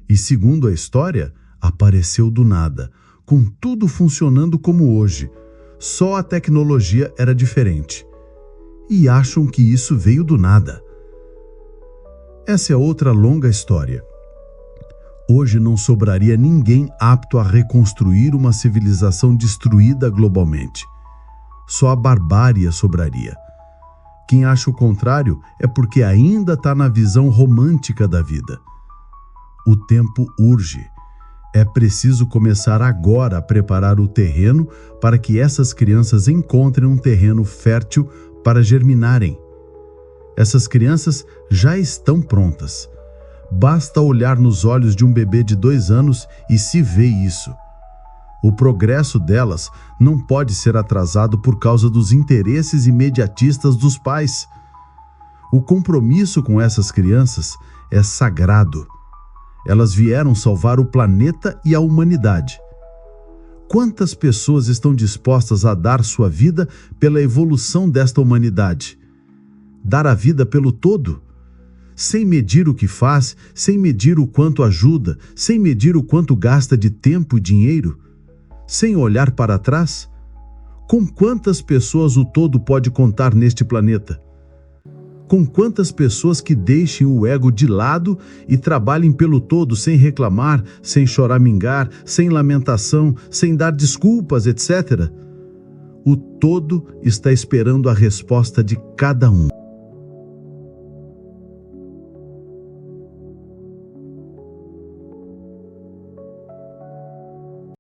E segundo a história, apareceu do nada, com tudo funcionando como hoje. Só a tecnologia era diferente. E acham que isso veio do nada. Essa é outra longa história. Hoje não sobraria ninguém apto a reconstruir uma civilização destruída globalmente. Só a barbárie sobraria. Quem acha o contrário é porque ainda está na visão romântica da vida. O tempo urge. É preciso começar agora a preparar o terreno para que essas crianças encontrem um terreno fértil para germinarem. Essas crianças já estão prontas. Basta olhar nos olhos de um bebê de 2 anos e se vê isso. O progresso delas não pode ser atrasado por causa dos interesses imediatistas dos pais. O compromisso com essas crianças é sagrado. Elas vieram salvar o planeta e a humanidade. Quantas pessoas estão dispostas a dar sua vida pela evolução desta humanidade? Dar a vida pelo todo? Sem medir o que faz, sem medir o quanto ajuda, sem medir o quanto gasta de tempo e dinheiro? Sem olhar para trás? Com quantas pessoas o todo pode contar neste planeta? Com quantas pessoas que deixem o ego de lado e trabalhem pelo todo sem reclamar, sem choramingar, sem lamentação, sem dar desculpas, etc. O todo está esperando a resposta de cada um.